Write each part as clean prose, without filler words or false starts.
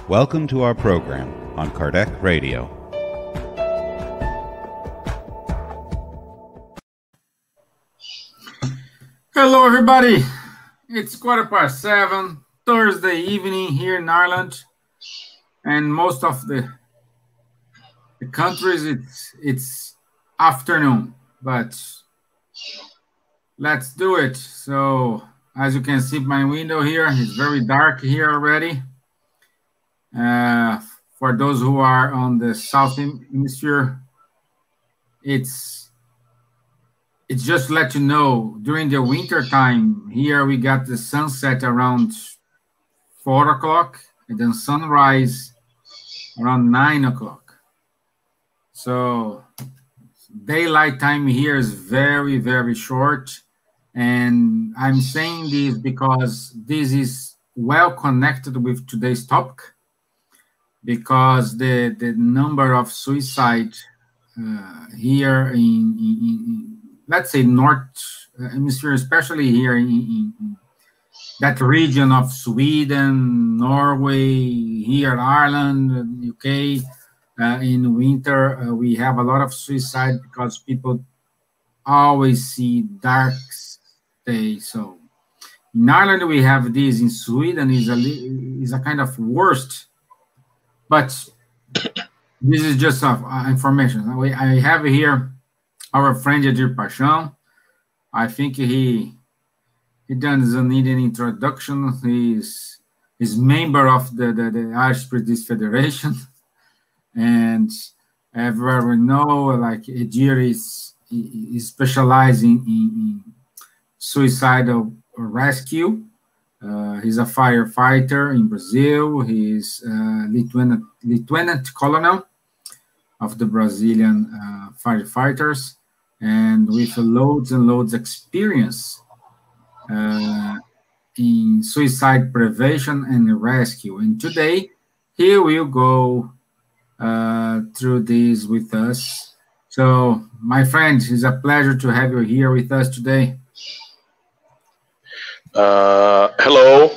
Welcome to our program on Kardec Radio. Hello, everybody. It's 7:15, Thursday evening here in Ireland, and most of the countries it's afternoon. But let's do it. So, as you can see, my window here is very dark here already. For those who are on the south hemisphere, it's just to let you know, during the winter time here we got the sunset around 4 o'clock and then sunrise around 9 o'clock. So daylight time here is very, very short. And I'm saying this because this is well connected with today's topic, because the number of suicide here in let's say North Hemisphere, especially here in that region of Sweden, Norway, here Ireland, UK, in winter, we have a lot of suicide because people always see dark days. So in Ireland we have this. In Sweden is a kind of worst, but this is just information. I have here our friend Edir Paixao. I think he doesn't need any introduction. He's member of the Irish Spiritist Federation, and everywhere we know, like Edir is specializing in suicidal rescue. He's a firefighter in Brazil. He's lieutenant colonel of the Brazilian firefighters, and with loads and loads experience in suicide prevention and rescue. And today he will go through this with us. So, my friend, it's a pleasure to have you here with us today. Hello.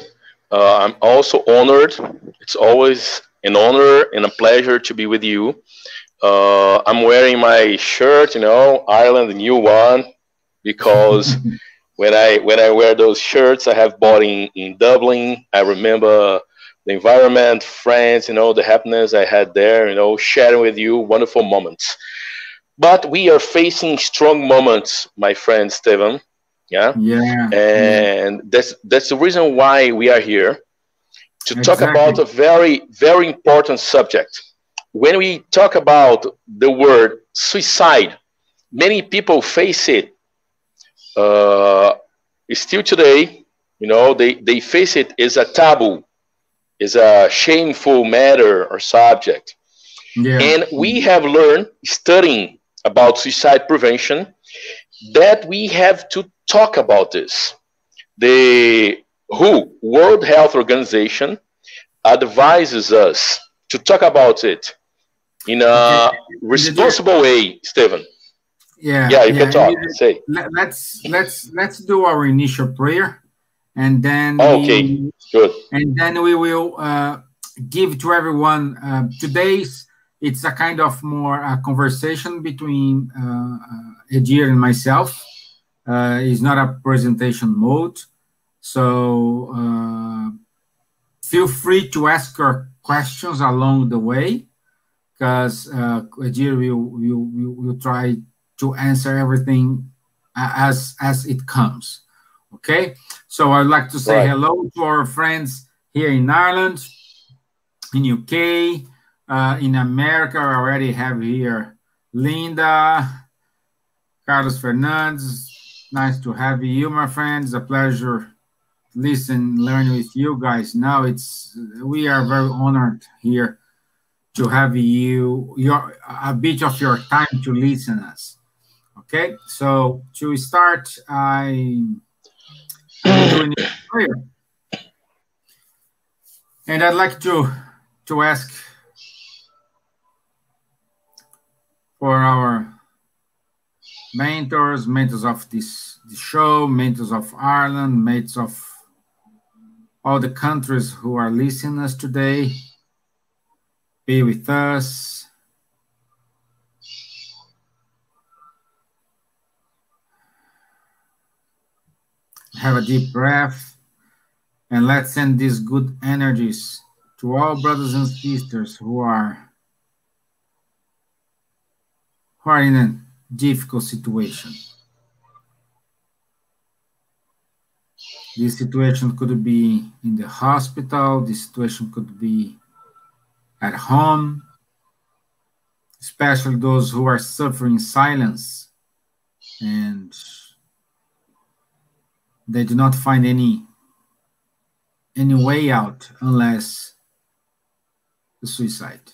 I'm also honored. It's always an honor and a pleasure to be with you. I'm wearing my shirt, Ireland, the new one, because when I wear those shirts I have bought in Dublin, I remember the environment, friends, the happiness I had there, sharing with you wonderful moments. But we are facing strong moments, my friend Stevan. Yeah. And that's the reason why we are here, to talk about a very, very important subject. When we talk about the word suicide, many people face it. Still today, they face it as a taboo, as a shameful matter or subject. And we have learned, studying about suicide prevention, that we have to talk about this. The World Health Organization advises us to talk about it in a responsible way, Stevan. You can talk. Say. Let's do our initial prayer, and then good. And then we will give to everyone today's. It's a kind of more conversation between Edir and myself. It's not a presentation mode, so feel free to ask your questions along the way, because Edir will try to answer everything as it comes. Okay, so I'd like to say hello to our friends here in Ireland, in UK, in America. I already have here Linda, Carlos Fernandez. Nice to have you, my friends. A pleasure to listen, learn with you guys. Now we are very honored here to have a bit of your time to listen us. Okay, so to start, I'm doing a prayer, and I'd like to ask for our mentors of this show, mentors of Ireland, mates of all the countries who are listening us today, be with us. Have a deep breath, and let's send these good energies to all brothers and sisters who are in a difficult situation. This situation could be in the hospital, this situation could be at home, especially those who are suffering in silence and they do not find any way out unless the suicide.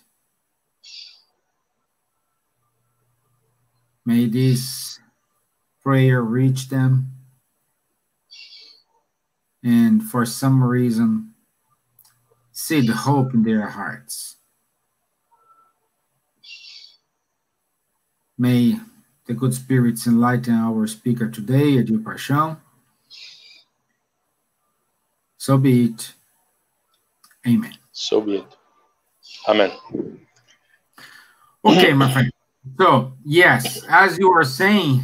May this prayer reach them, and for some reason, see the hope in their hearts. May the good spirits enlighten our speaker today, Edir Paixao. So be it. Amen. So be it. Amen. Okay, my friend. So, yes, as you were saying,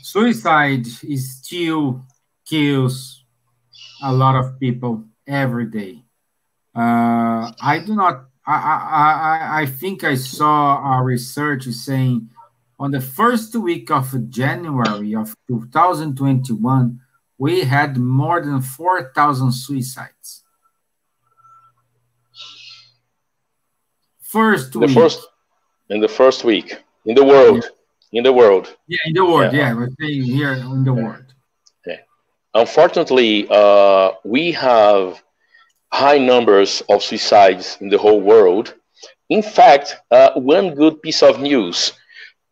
suicide still kills a lot of people every day. I think I saw a research saying on the first week of January of 2021, we had more than 4,000 suicides. In the first week in the world. Yeah. In the world. Yeah, in the world. Yeah, we're saying here in the world. Yeah. Unfortunately, we have high numbers of suicides in the whole world. In fact, one good piece of news: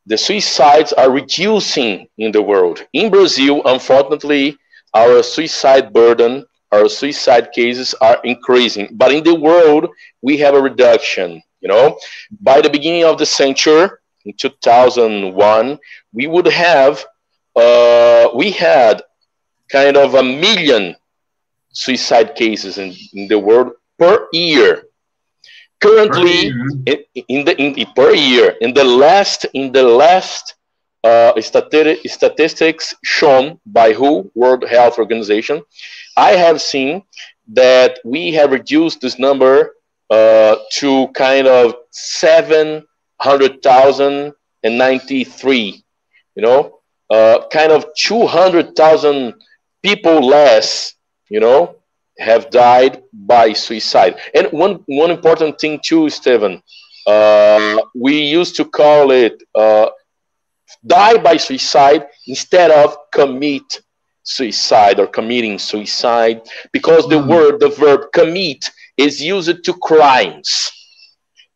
the suicides are reducing in the world. In Brazil, unfortunately, our suicide burden, our suicide cases are increasing. But in the world, we have a reduction. You know, by the beginning of the century, in 2001, we had kind of 1 million suicide cases in the world per year. Currently, per year, in the last statistics shown by WHO, World Health Organization, I have seen that we have reduced this number to kind of 793. You know, kind of 200,000 people less, you know, have died by suicide. And one important thing too, Stevan, we used to call it die by suicide instead of commit suicide or committing suicide, because the verb commit is used to crimes.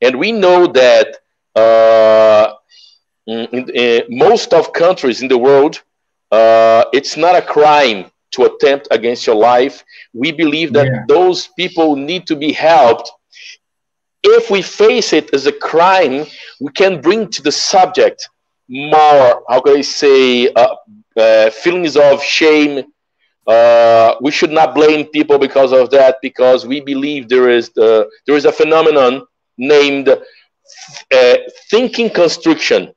And we know that in most of countries in the world, it's not a crime to attempt against your life. We believe that those people need to be helped. If we face it as a crime, we can bring to the subject more, how can I say, feelings of shame. We should not blame people because of that, because we believe there is a phenomenon named thinking constriction.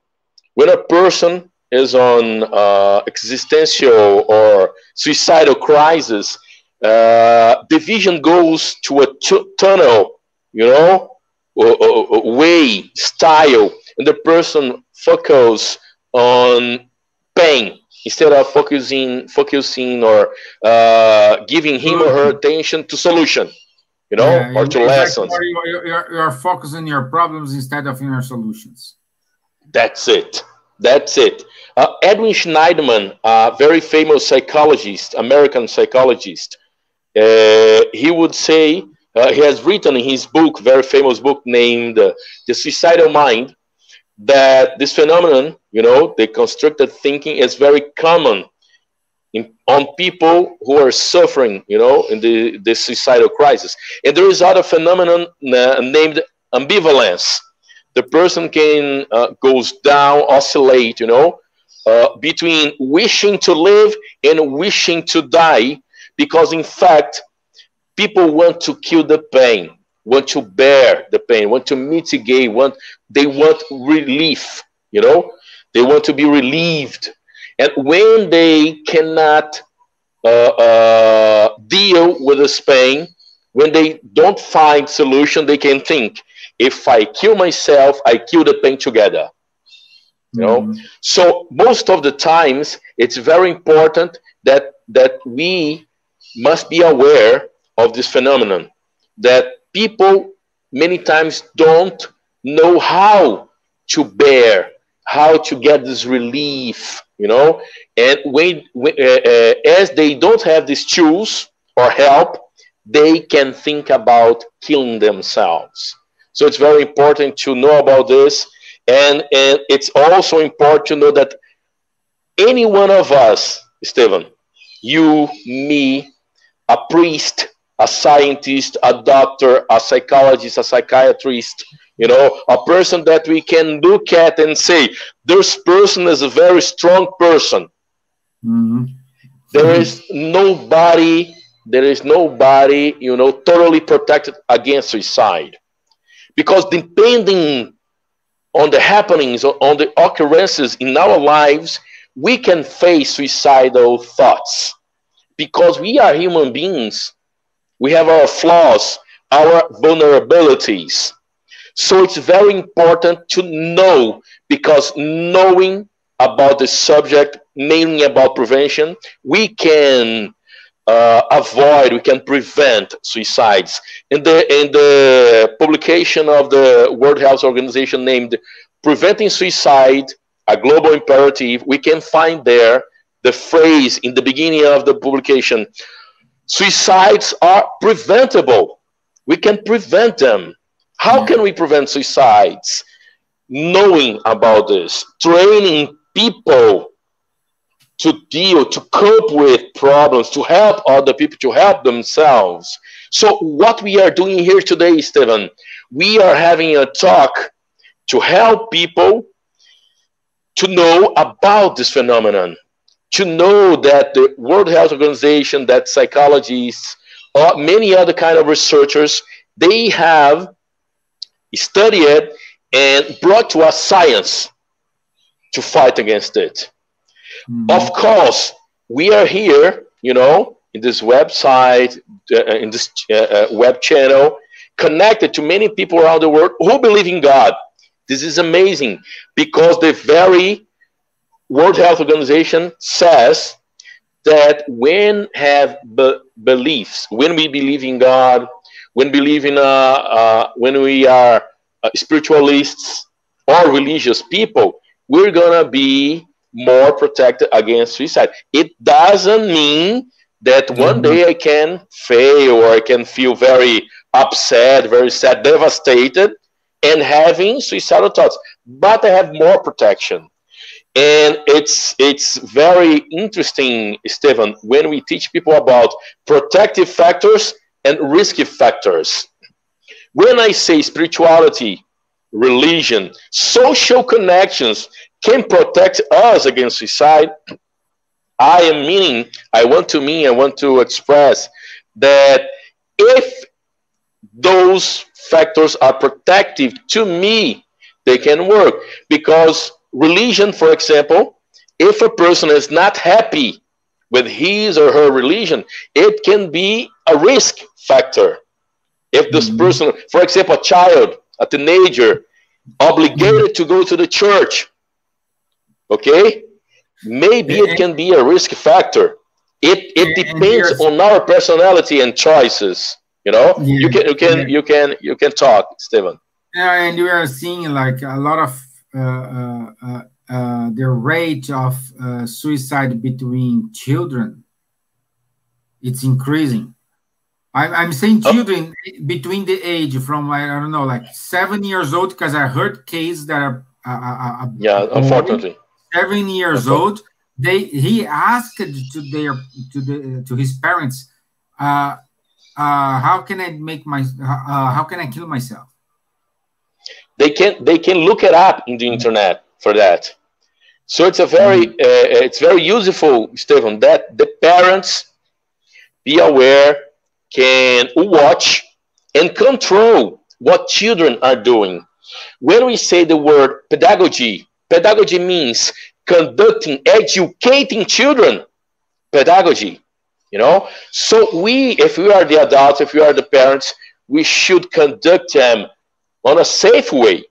When a person is on existential or suicidal crisis, the vision goes to a tunnel, you know, way, style, and the person focuses on pain instead of focusing or giving him or her attention to solution, you know, or to lessons. You're focusing your problems instead of your solutions. That's it. That's it. Edwin Schneiderman, a very famous psychologist, American psychologist, he would say, he has written in his book, very famous book named The Suicidal Mind, that this phenomenon, you know, the constructed thinking, is very common on people who are suffering, you know, in the suicidal crisis. And there is other phenomenon named ambivalence. The person can goes down, oscillate, you know, between wishing to live and wishing to die, because in fact, people want to kill the pain. want to bear the pain, want to mitigate, they want relief, they want to be relieved. And when they cannot deal with this pain, when they don't find solution, they can think, if I kill myself, I kill the pain together. So most of the times, it's very important that we must be aware of this phenomenon, that people many times don't know how to bear, how to get this relief, and as they don't have these tools or help, they can think about killing themselves. So it's very important to know about this, and it's also important to know that any one of us, Stevan, you, me, a priest, a scientist, a doctor, a psychologist, a psychiatrist, a person that we can look at and say, this person is a very strong person. There is nobody, totally protected against suicide. Because depending on the happenings, on the occurrences in our lives, we can face suicidal thoughts. Because we are human beings. We have our flaws, our vulnerabilities. So it's very important to know, because knowing about the subject, mainly about prevention, we can avoid, we can prevent suicides. In the publication of the World Health Organization named Preventing Suicide, a Global Imperative, we can find there the phrase in the beginning of the publication, suicides are preventable. We can prevent them. How can we prevent suicides? Knowing about this, training people to cope with problems, to help other people, to help themselves. So what we are doing here today, Stevan, we are having a talk to help people to know about this phenomenon, to know that the World Health Organization, that psychologists, or many other kind of researchers, they have studied and brought to us science to fight against it. Of course, we are here, in this website, in this web channel, connected to many people around the world who believe in God. This is amazing, because the very World Health Organization says that when beliefs, when we believe in God, when we are spiritualists or religious people, we're gonna be more protected against suicide. It doesn't mean that one day I can fail or I can feel very upset, very sad, devastated, and having suicidal thoughts, but I have more protection. And it's very interesting, Stevan, when we teach people about protective factors and risky factors. When I say spirituality, religion, social connections can protect us against suicide, I want to express that if those factors are protective to me, they can work. Because religion, for example, if a person is not happy with his or her religion, it can be a risk factor. If this person, for example, a child, a teenager, obligated to go to the church, okay, maybe it can be a risk factor. It depends on our personality and choices. You can talk, Stevan. Yeah, and we are seeing like a lot of the rate of suicide between children. It's increasing. I'm saying children between the age from, I don't know, like 7 years old, because I heard cases that are unfortunately 7 years old. He asked to his parents, how can I kill myself? They can look it up in the internet for that. So it's a very it's very useful, Stevan, that the parents be aware, can watch and control what children are doing. When we say the word pedagogy, pedagogy means conducting, educating children. Pedagogy, you know. So we, if we are the adults, if we are the parents, we should conduct them on a safe way.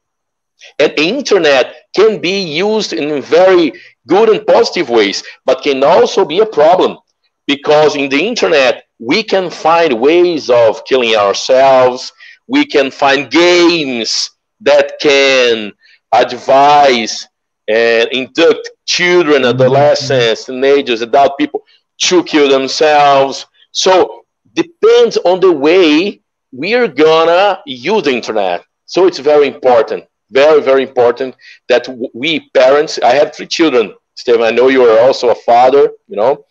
And the internet can be used in very good and positive ways, but can also be a problem, because in the internet we can find ways of killing ourselves. We can find games that can advise and induct children, adolescents, teenagers, adult people to kill themselves. So depends on the way we are gonna use the internet. So it's very important, very, very important that we parents, I have 3 children, Stevan, I know you are also a father, you know,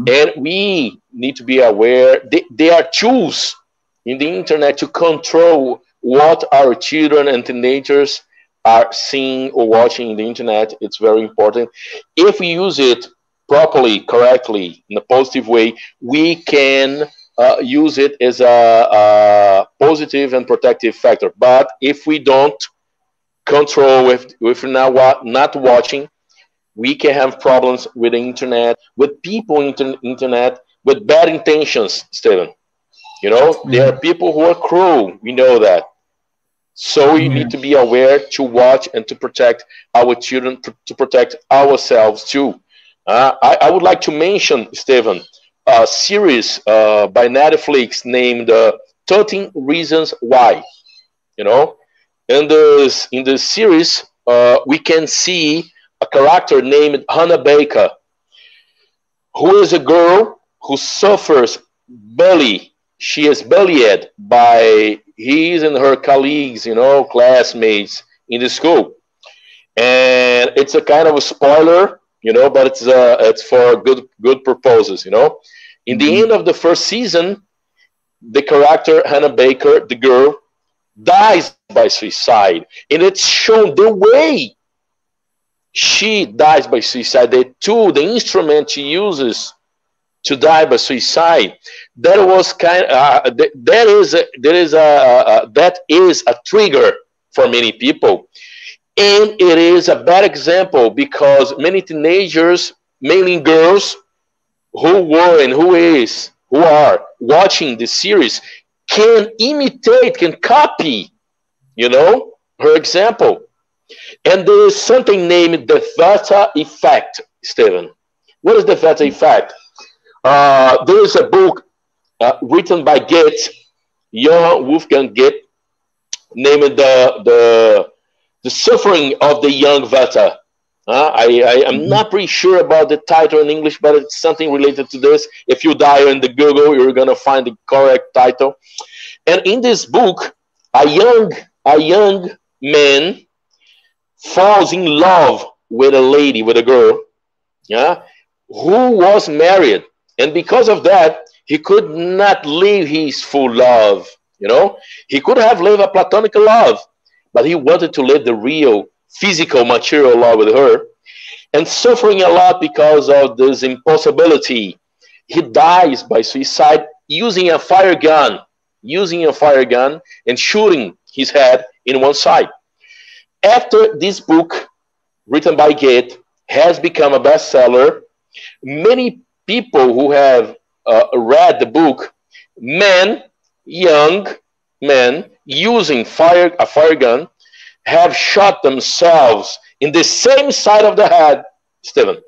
and we need to be aware. There are tools in the internet to control what our children and teenagers are seeing or watching in the internet. It's very important. If we use it properly, correctly, in a positive way, we can use it as a positive and protective factor. But if we don't control, if we're not watching, we can have problems with the internet, with people in the internet, with bad intentions, Stevan. You know, there are people who are cruel. We know that. So we need to be aware to watch and to protect our children, to protect ourselves too. I would like to mention, Stevan, a series by Netflix named 13 Reasons Why. You know, in this series, we can see a character named Hannah Baker, who is a girl who suffers bully. She is bullied by his and her colleagues, you know, classmates in the school. And it's a kind of a spoiler, you know, but it's for good purposes, you know. In the end of the first season, the character Hannah Baker, the girl, dies by suicide, and it's shown the way she dies by suicide. The tool, the instrument she uses to die by suicide, that was that is a trigger for many people, and it is a bad example because many teenagers, mainly girls, who were and who are watching the series can imitate, can copy, you know, her example. And there is something named the Vata effect, Stevan. What is the Vata effect? There is a book written by Goethe, Johann Wolfgang Goethe, named the Suffering of the Young Vata. I'm not pretty sure about the title in English, but it's something related to this. If you dial in the Google, you're gonna find the correct title. And in this book, a young man falls in love with a lady, with a girl, yeah, who was married, and because of that, he could not live his full love. You know, he could have lived a platonic love, but he wanted to live the real, physical, material love with her, and suffering a lot because of this impossibility. He dies by suicide using a fire gun, and shooting his head in one side. After this book, written by Goethe, has become a bestseller, many people who have read the book, young men, using a fire gun, have shot themselves in the same side of the head, Stevan.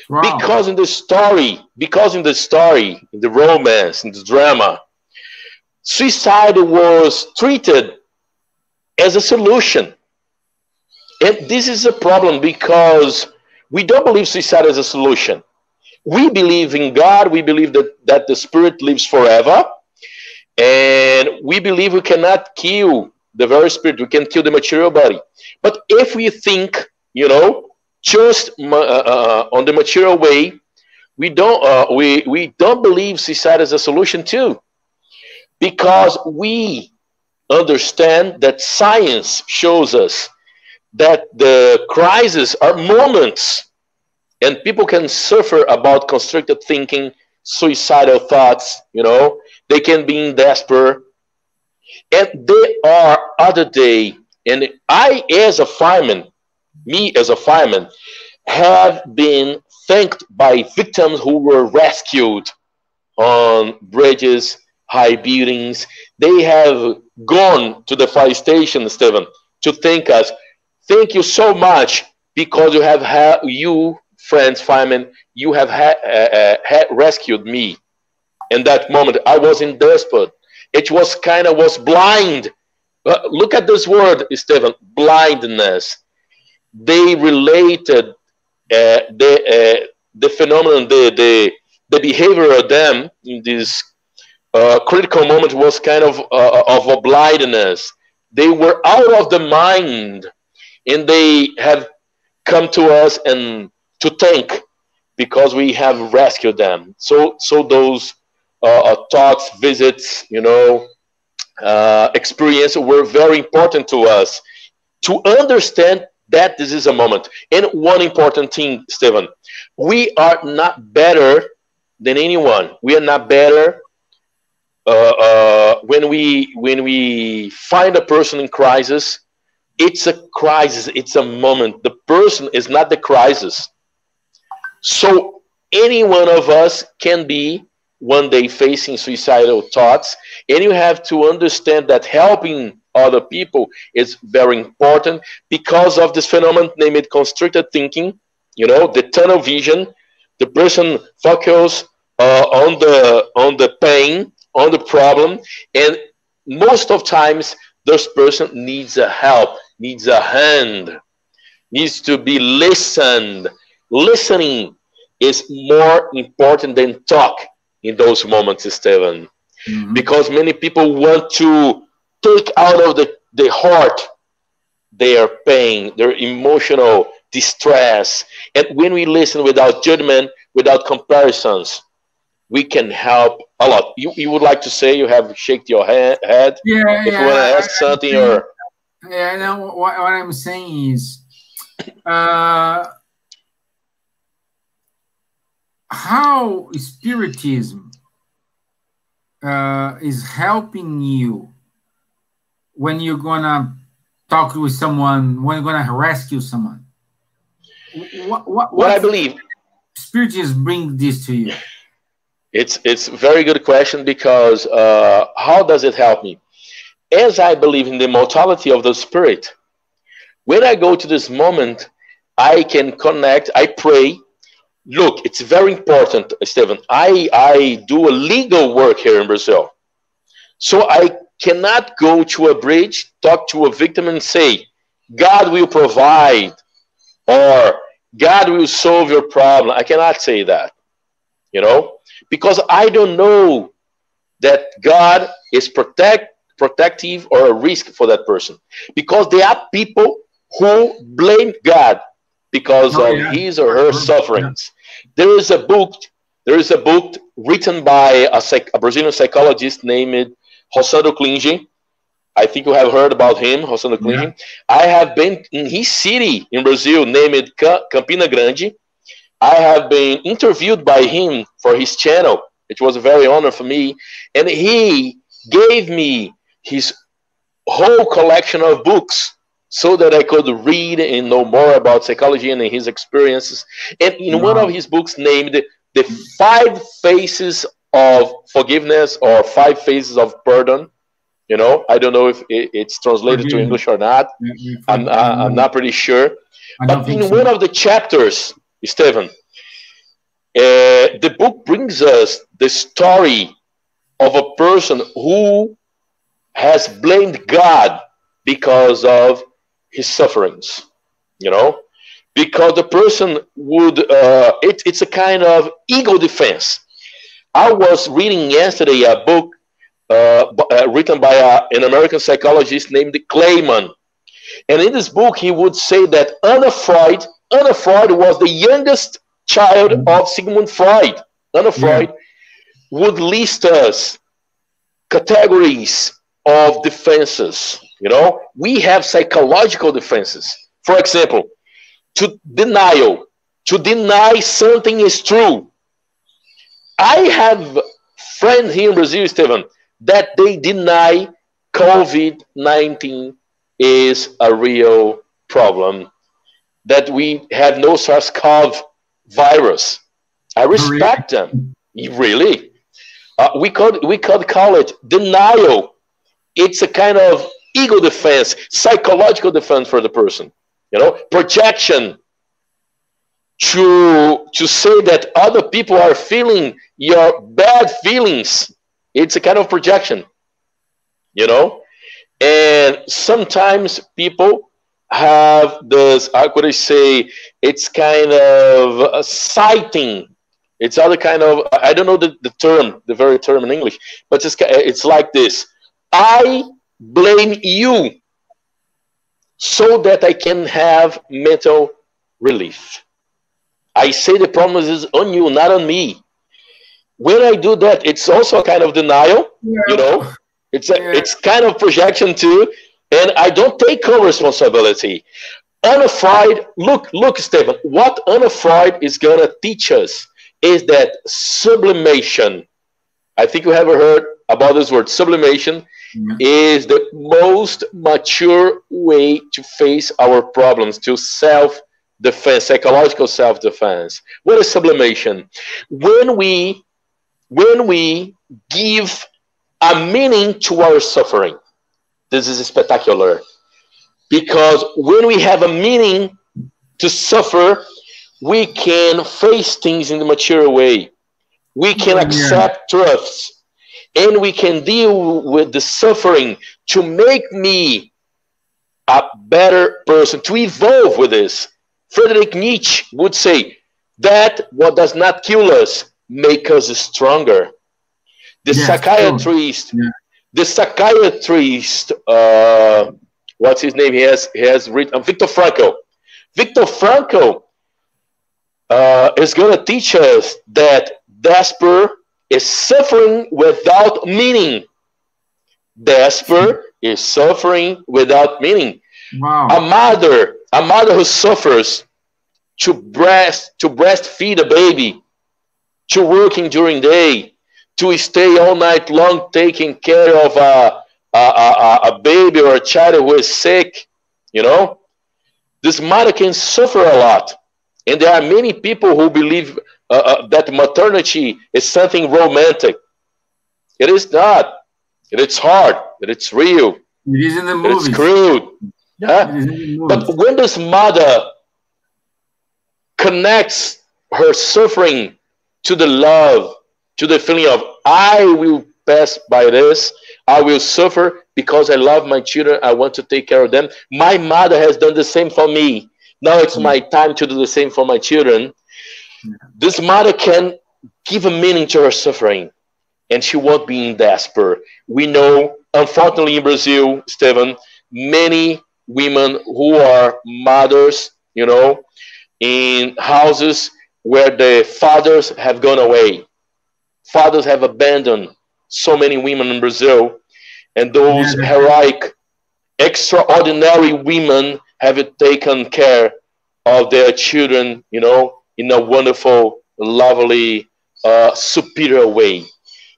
Wow. Because in the story, in the romance, in the drama, suicide was treated as a solution. And this is a problem because we don't believe suicide is a solution. We believe in God. We believe that the spirit lives forever. And we believe we cannot kill the very spirit. We can kill the material body. But if we think, you know, just on the material way, we don't believe suicide is a solution too. Because we understand that science shows us that the crises are moments, and people can suffer about constricted thinking, suicidal thoughts, you know, they can be in despair. And there are other day, and I, as a fireman, me as a fireman, have been thanked by victims who were rescued on bridges, high buildings. They have gone to the fire station, Stevan, to thank us. Thank you so much because you have had, you friends, firemen, you have rescued me. In that moment, I was in desperate. It was kind of was blind. Look at this word, Stevan, blindness. They related the phenomenon, the behavior of them in this critical moment was kind of a blindness. They were out of the mind, and they have come to us and to thank because we have rescued them. So those talks, visits, experience were very important to us to understand that this is a moment. And one important thing, Stevan, we are not better than anyone. We are not better when we find a person in crisis. It's a crisis. It's a moment. The person is not the crisis. So any one of us can be one day facing suicidal thoughts, and you have to understand that helping other people is very important because of this phenomenon named constricted thinking, the tunnel vision. The person focuses on the pain, on the problem, and most of times this person needs a help, needs a hand, needs to be listened. Listening is more important than talk in those moments, Stevan, because many people want to take out of the heart their pain, their emotional distress. And when we listen without judgment, without comparisons, we can help a lot. You would like to say, you have shaked your head? Yeah, if you want to ask something or... Yeah, no, what I'm saying is, how Spiritism is helping you when you're gonna talk with someone, when you're gonna rescue someone. What I believe Spiritism bring this to you? It's a very good question because how does it help me? As I believe in the mortality of the spirit, when I go to this moment, I can connect, I pray. Look, it's very important, Stevan. I do a legal work here in Brazil. So I cannot go to a bridge, talk to a victim and say, God will provide or God will solve your problem. I cannot say that, because I don't know that God is protective or a risk for that person. Because there are people who blame God because of his or her sufferings. There is a book written by a Brazilian psychologist named Rossano Klinge. I think you have heard about him, Rossano Klinge. I have been in his city in Brazil named Campina Grande. I have been interviewed by him for his channel. It was a very honor for me. And he gave me his whole collection of books so that I could read and know more about psychology and his experiences. And in one of his books named The 5 Phases of Forgiveness or 5 Phases of Pardon, I don't know if it's translated to English or not. I'm not pretty sure. But in one of the chapters, Stevan, the book brings us the story of a person who has blamed God because of his sufferings, because the person would, it's a kind of ego defense. I was reading yesterday a book written by an American psychologist named Clayman. And in this book, he would say that Anna Freud was the youngest child of Sigmund Freud. Anna Freud would list us categories of defenses. We have psychological defenses. For example, to deny something is true. I have friends here in Brazil, Stevan, that they deny COVID-19 is a real problem, that we have no SARS-CoV virus. I respect them, really. We could call it denial. It's a kind of ego defense, psychological defense for the person. You know, projection to say that other people are feeling your bad feelings. It's a kind of projection, you know. And sometimes people have this, how could I say, it's kind of citing. It's other kind of, I don't know the term, the very term in English, but it's like this. I blame you so that I can have mental relief. I say the problem is on you, not on me. When I do that, it's also a kind of denial, you know. It's kind of projection too, and I don't take co-responsibility. Anna Freud, look, Stevan, what Anna Freud is gonna teach us is that sublimation. I think you have heard about this word. Sublimation is the most mature way to face our problems, to self-defense, psychological self-defense. What is sublimation? When we give a meaning to our suffering. This is spectacular. Because when we have a meaning to suffer, we can face things in a mature way. We can accept truths. And we can deal with the suffering to make me a better person, to evolve with this. Friedrich Nietzsche would say that what does not kill us make us stronger. The psychiatrist, what's his name? He has written, Viktor Frankl. Viktor Frankl is going to teach us that despair is suffering without meaning. Despair is suffering without meaning. Wow. A mother who suffers to breastfeed a baby, to working during the day, to stay all night long taking care of a baby or a child who is sick, you know, this mother can suffer a lot. And there are many people who believe that maternity is something romantic. It is not. It's hard. It's real. It is in the movies. It's crude. Yeah. But when this mother connects her suffering to the love, to the feeling of, I will pass by this, I will suffer because I love my children, I want to take care of them. My mother has done the same for me. Now it's my time to do the same for my children. This mother can give a meaning to her suffering, and she won't be in despair. We know, unfortunately in Brazil, Stevan, many women who are mothers, you know, in houses where the fathers have gone away. Fathers have abandoned so many women in Brazil, and those heroic, extraordinary women have taken care of their children, you know, in a wonderful, lovely, superior way.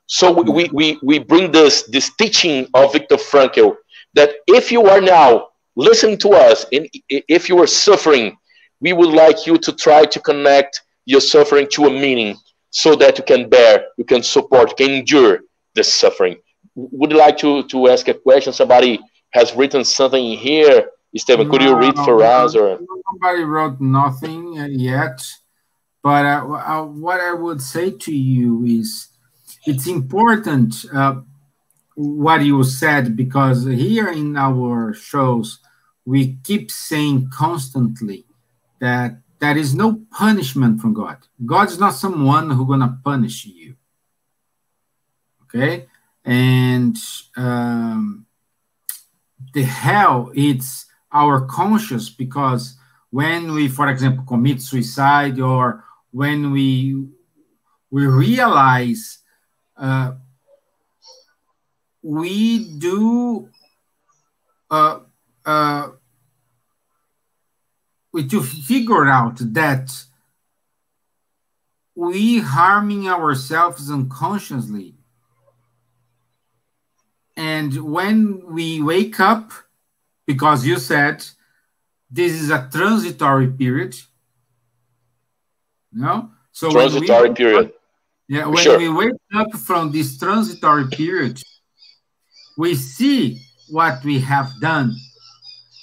So we bring this teaching of Viktor Frankl, that if you are now listening to us, and if you are suffering, we would like you to try to connect your suffering to a meaning, so that you can bear, you can support, you can endure this suffering. Would you like to ask a question? Somebody has written something here. Stevan, could you read for us? Or nobody wrote nothing yet, but what I would say to you is, it's important what you said, because here in our shows, we keep saying constantly that there is no punishment from God. God is not someone who's going to punish you. Okay? And the hell, it's our conscience, because when we, for example, commit suicide, or when we realize we do to figure out that we harming ourselves unconsciously, And when we wake up, because you said this is a transitory period, no? So transitory period. Yeah, when sure. we wake up from this transitory period, we see what we have done,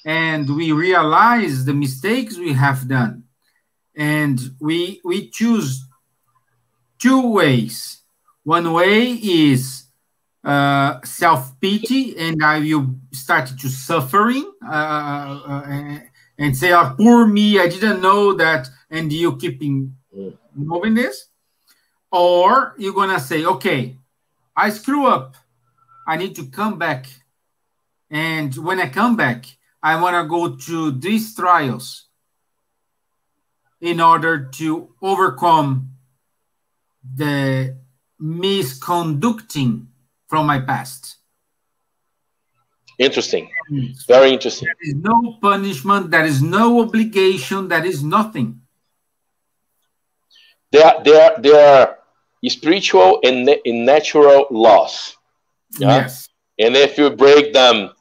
and we realize the mistakes we have done, and we choose two ways. One way is self-pity, and you start to suffering and say, oh, poor me, I didn't know that, and you keep moving this. Or you're going to say, okay, I screw up. I need to come back. And when I come back, I want to go through these trials in order to overcome the misconducting from my past. Interesting. Very interesting. There is no punishment. There is no obligation. There is nothing. There are spiritual and natural laws. Yeah? Yes. And if you break them,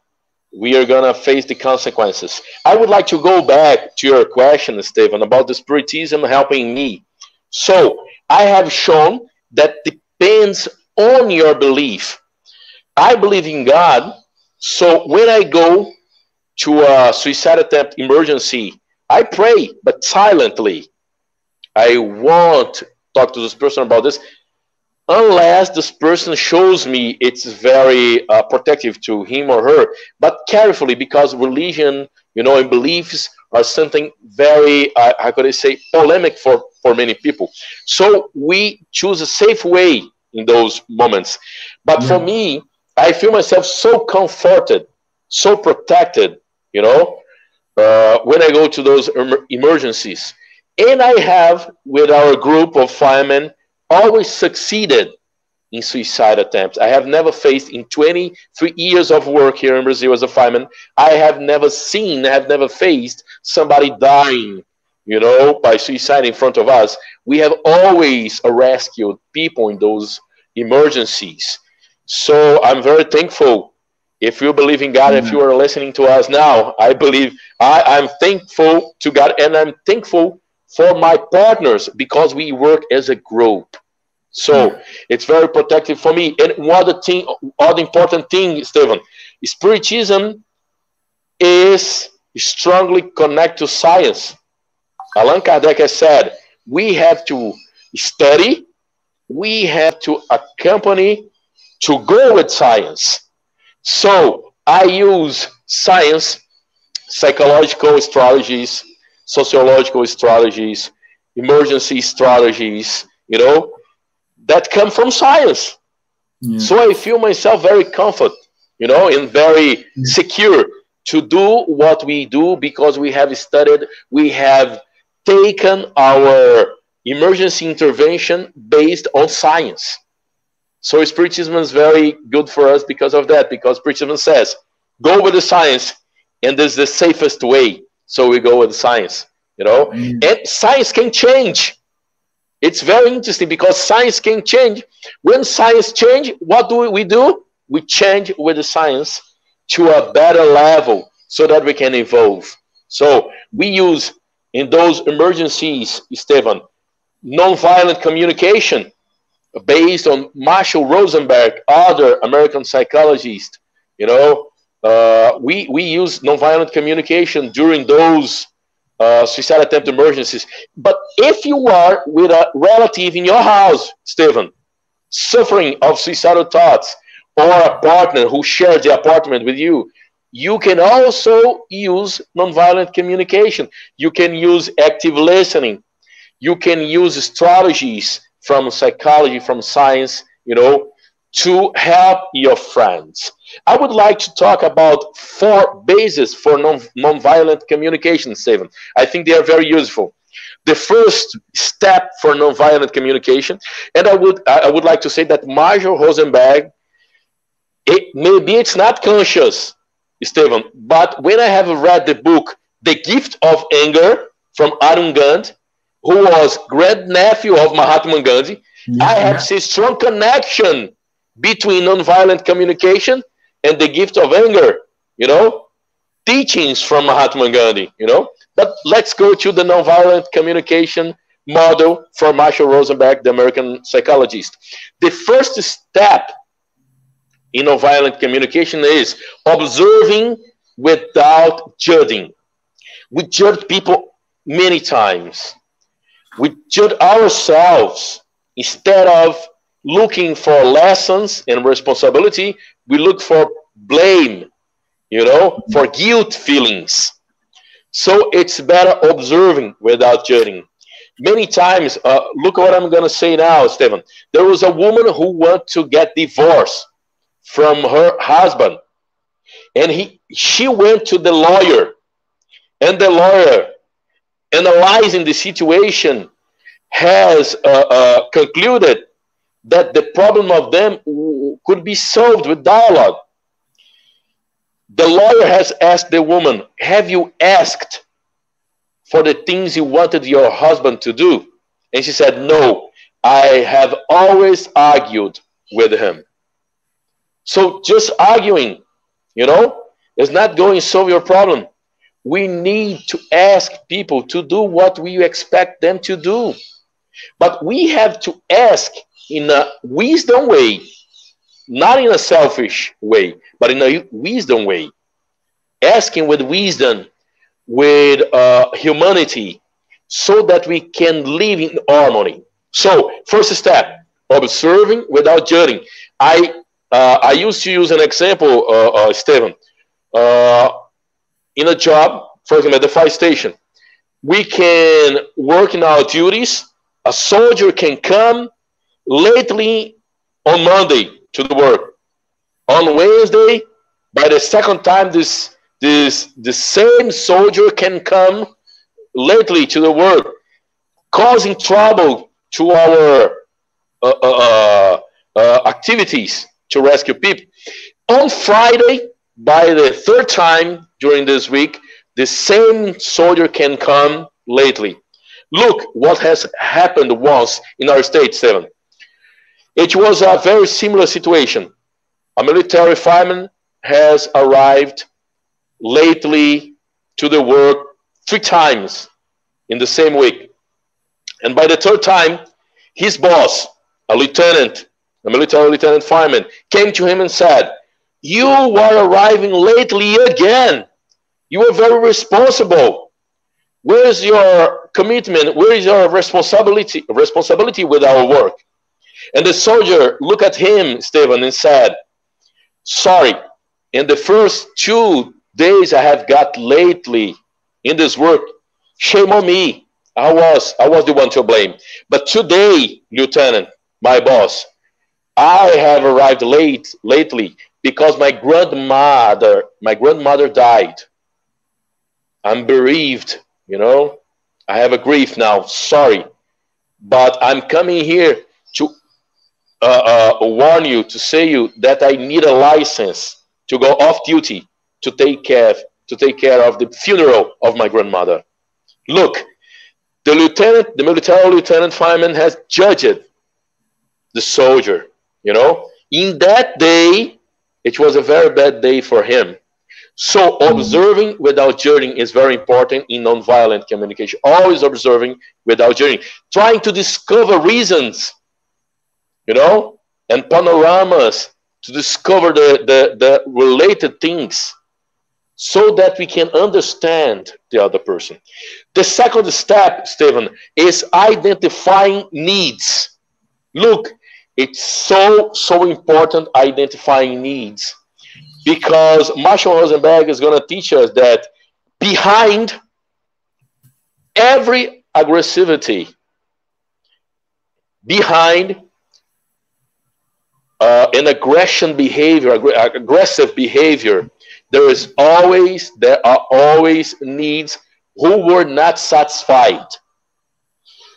we are going to face the consequences. I would like to go back to your question, Stevan, about the Spiritism helping me. So I have shown that depends on your belief. I believe in God. So when I go to a suicide attempt emergency, I pray, but silently. I won't talk to this person about this unless this person shows me it's very protective to him or her, but carefully, because religion, and beliefs are something very, how could I say, polemic for many people. So we choose a safe way in those moments. But for me, I feel myself so comforted, so protected, when I go to those emergencies. And I have, with our group of firemen, always succeeded in suicide attempts. I have never faced, in 23 years of work here in Brazil as a fireman, I have never faced somebody dying, by suicide in front of us. We have always rescued people in those emergencies. So I'm very thankful. If you believe in God, if you are listening to us now, I believe I'm thankful to God, and I'm thankful for my partners, because we work as a group. So it's very protective for me. And one other important thing, Stevan, Spiritism is strongly connected to science. Allan Kardec has said, we have to study, we have to accompany, to go with science. So I use science, psychological strategies, sociological strategies, emergency strategies, that come from science. So I feel myself very comfortable, and very secure to do what we do, because we have studied, we have taken our emergency intervention based on science. So Spiritism is very good for us because of that, because Spiritism says, go with the science, and this is the safest way. So we go with science, and science can change. It's very interesting, because science can change. When science changes, what do? We change with the science to a better level so that we can evolve. So we use, in those emergencies, Stevan, nonviolent communication based on Marshall Rosenberg, other American psychologists. We use nonviolent communication during those suicide attempt emergencies. But if you are with a relative in your house, Stevan, suffering of suicidal thoughts, or a partner who shares the apartment with you, you can also use nonviolent communication. You can use active listening. You can use strategies from psychology, from science, to help your friends. I would like to talk about 4 bases for nonviolent communication, Stevan. I think they are very useful. The first step for nonviolent communication, and I would like to say that Marshall Rosenberg, maybe it's not conscious, Stevan, but when I have read the book, The Gift of Anger, from Arun Gandhi, who was grandnephew of Mahatma Gandhi, I have seen strong connection between nonviolent communication and the gift of anger, you know, teachings from Mahatma Gandhi, you know. But let's go to the nonviolent communication model for Marshall Rosenberg, the American psychologist. The first step in nonviolent communication is observing without judging. We judge people many times. We judge ourselves. Instead of looking for lessons and responsibility, we look for blame, you know, for guilt feelings. So it's better observing without judging. Many times, look what I'm going to say now, Stevan. There was a woman who wanted to get divorced from her husband, and she went to the lawyer, and the lawyer, analyzing the situation, has concluded that the problem of them could be solved with dialogue. The lawyer has asked the woman, have you asked for the things you wanted your husband to do? And she said, no, I have always argued with him. So just arguing, you know, is not going to solve your problem. We need to ask people to do what we expect them to do. But we have to ask in a wisdom way, not in a selfish way, but in a wisdom way. Asking with wisdom, with humanity, so that we can live in harmony. So, first step, observing without judging. I used to use an example, Stevan. In a job, for example, at the fire station, we can work in our duties. A soldier can come lately on Monday to the work. On Wednesday, by the second time, the same soldier can come lately to the work, causing trouble to our activities to rescue people. On Friday, by the third time during this week, the same soldier can come lately. Look what has happened once in our state, Stevan. It was a very similar situation. A military fireman has arrived lately to the work 3 times in the same week. And by the third time, his boss, a military lieutenant fireman, came to him and said, you are arriving lately again. You are very responsible. Where is your commitment? Where is your responsibility with our work? And the soldier looked at him, Stevan, and said, sorry, in the first 2 days I have got lately in this work, shame on me. I was the one to blame. But today, Lieutenant, my boss, I have arrived lately because my grandmother died. I'm bereaved, you know. I have a grief now, sorry. But I'm coming here to warn you, to say you that I need a license to go off duty to take care of the funeral of my grandmother. Look, the military lieutenant fireman has judged the soldier, you know. In that day, it was a very bad day for him. So observing without judging is very important in nonviolent communication. Always observing without judging. Trying to discover reasons, you know, and panoramas to discover the related things so that we can understand the other person. The second step, Stevan, is identifying needs. Look, it's so important identifying needs, because Marshall Rosenberg is going to teach us that behind every aggressivity, behind an aggressive behavior, there are always needs who were not satisfied.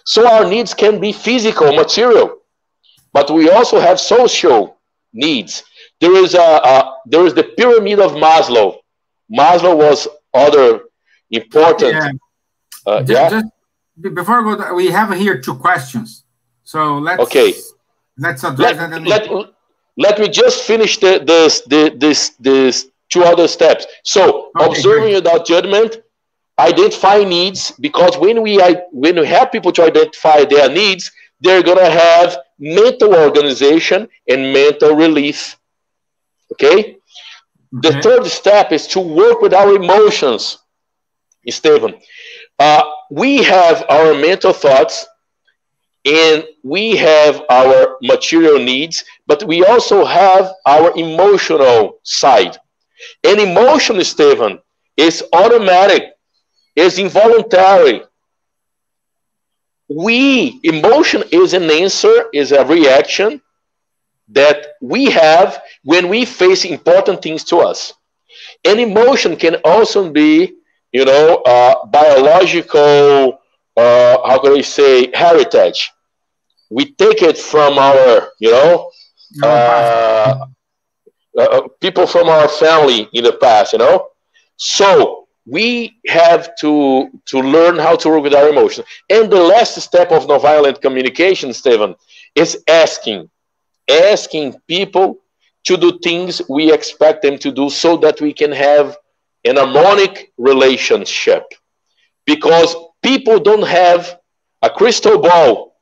So our needs can be physical, material, but we also have social needs. There is the pyramid of Maslow. Maslow was other important. Just before we go, we have here 2 questions. So let's address that. let me just finish this two other steps. So Okay, observing great. without judgment, identify needs, because when we help people to identify their needs, they're gonna have mental organization and mental relief. Okay. The Okay. third step is to work with our emotions, Stevan. We have our mental thoughts and we have our material needs, but we also have our emotional side. And emotion, Stevan, is automatic, is involuntary. Emotion is an answer, is a reaction that we have when we face important things to us. And emotion can also be, biological, how can I say, heritage. We take it from our, Our past. people from our family in the past, So we have to learn how to work with our emotions. And the last step of nonviolent communication, Stevan, is asking people to do things we expect them to do so that we can have an harmonic relationship. Because people don't have a crystal ball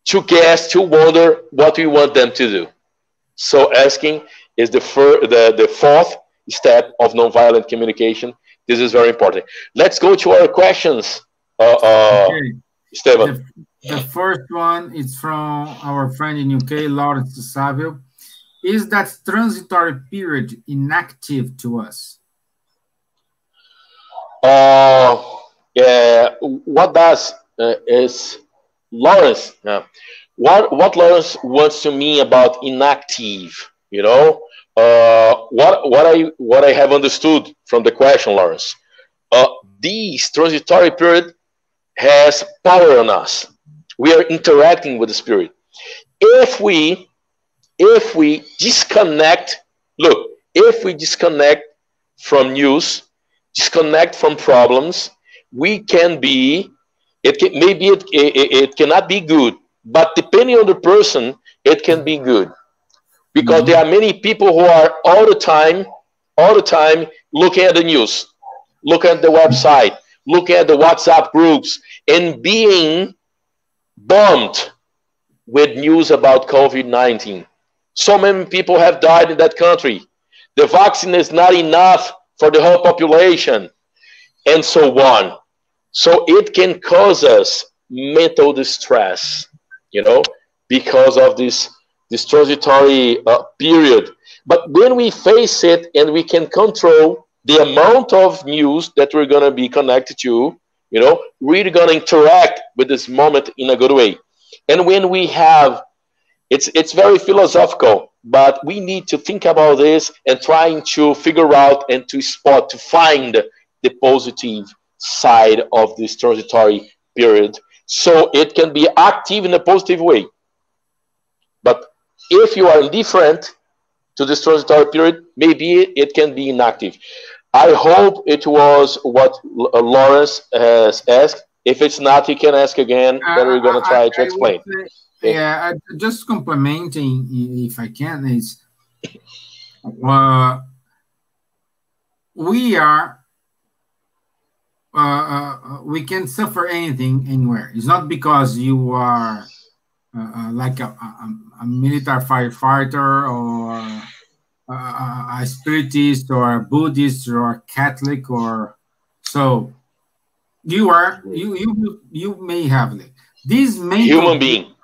to guess, to wonder what we want them to do. So asking is the fourth step of nonviolent communication. This is very important. Let's go to our questions, Okay. Stevan. The first one is from our friend in UK, Lawrence Savio. Is that transitory period inactive to us? Yeah. What does is Lawrence? What Lawrence wants to mean about inactive? What I have understood from the question, Lawrence. This transitory period has power on us. We are interacting with the Spirit. If we disconnect, if we disconnect from news, disconnect from problems, we can be. It cannot be good, but depending on the person, it can be good, because there are many people who are all the time looking at the news, looking at the website, looking at the WhatsApp groups, and being bombed with news about COVID-19. So many people have died in that country. The vaccine is not enough for the whole population, and so on. So it can cause us mental distress, because of this transitory period. But when we face it and we can control the amount of news that we're going to be connected to, we're going to interact with this moment in a good way. And when we have, it's very philosophical, but we need to think about this and trying to figure out and to find the positive side of this transitory period, so it can be active in a positive way. But if you are indifferent to this transitory period, maybe it can be inactive. I hope it was what Lawrence has asked. If it's not, you can ask again. Then we're going to try to explain. Yeah, just complementing, if I can, is we are. We can suffer anything anywhere. It's not because you are like a military firefighter or a spiritist or a Buddhist or a Catholic, or so you are. You may have like this human being.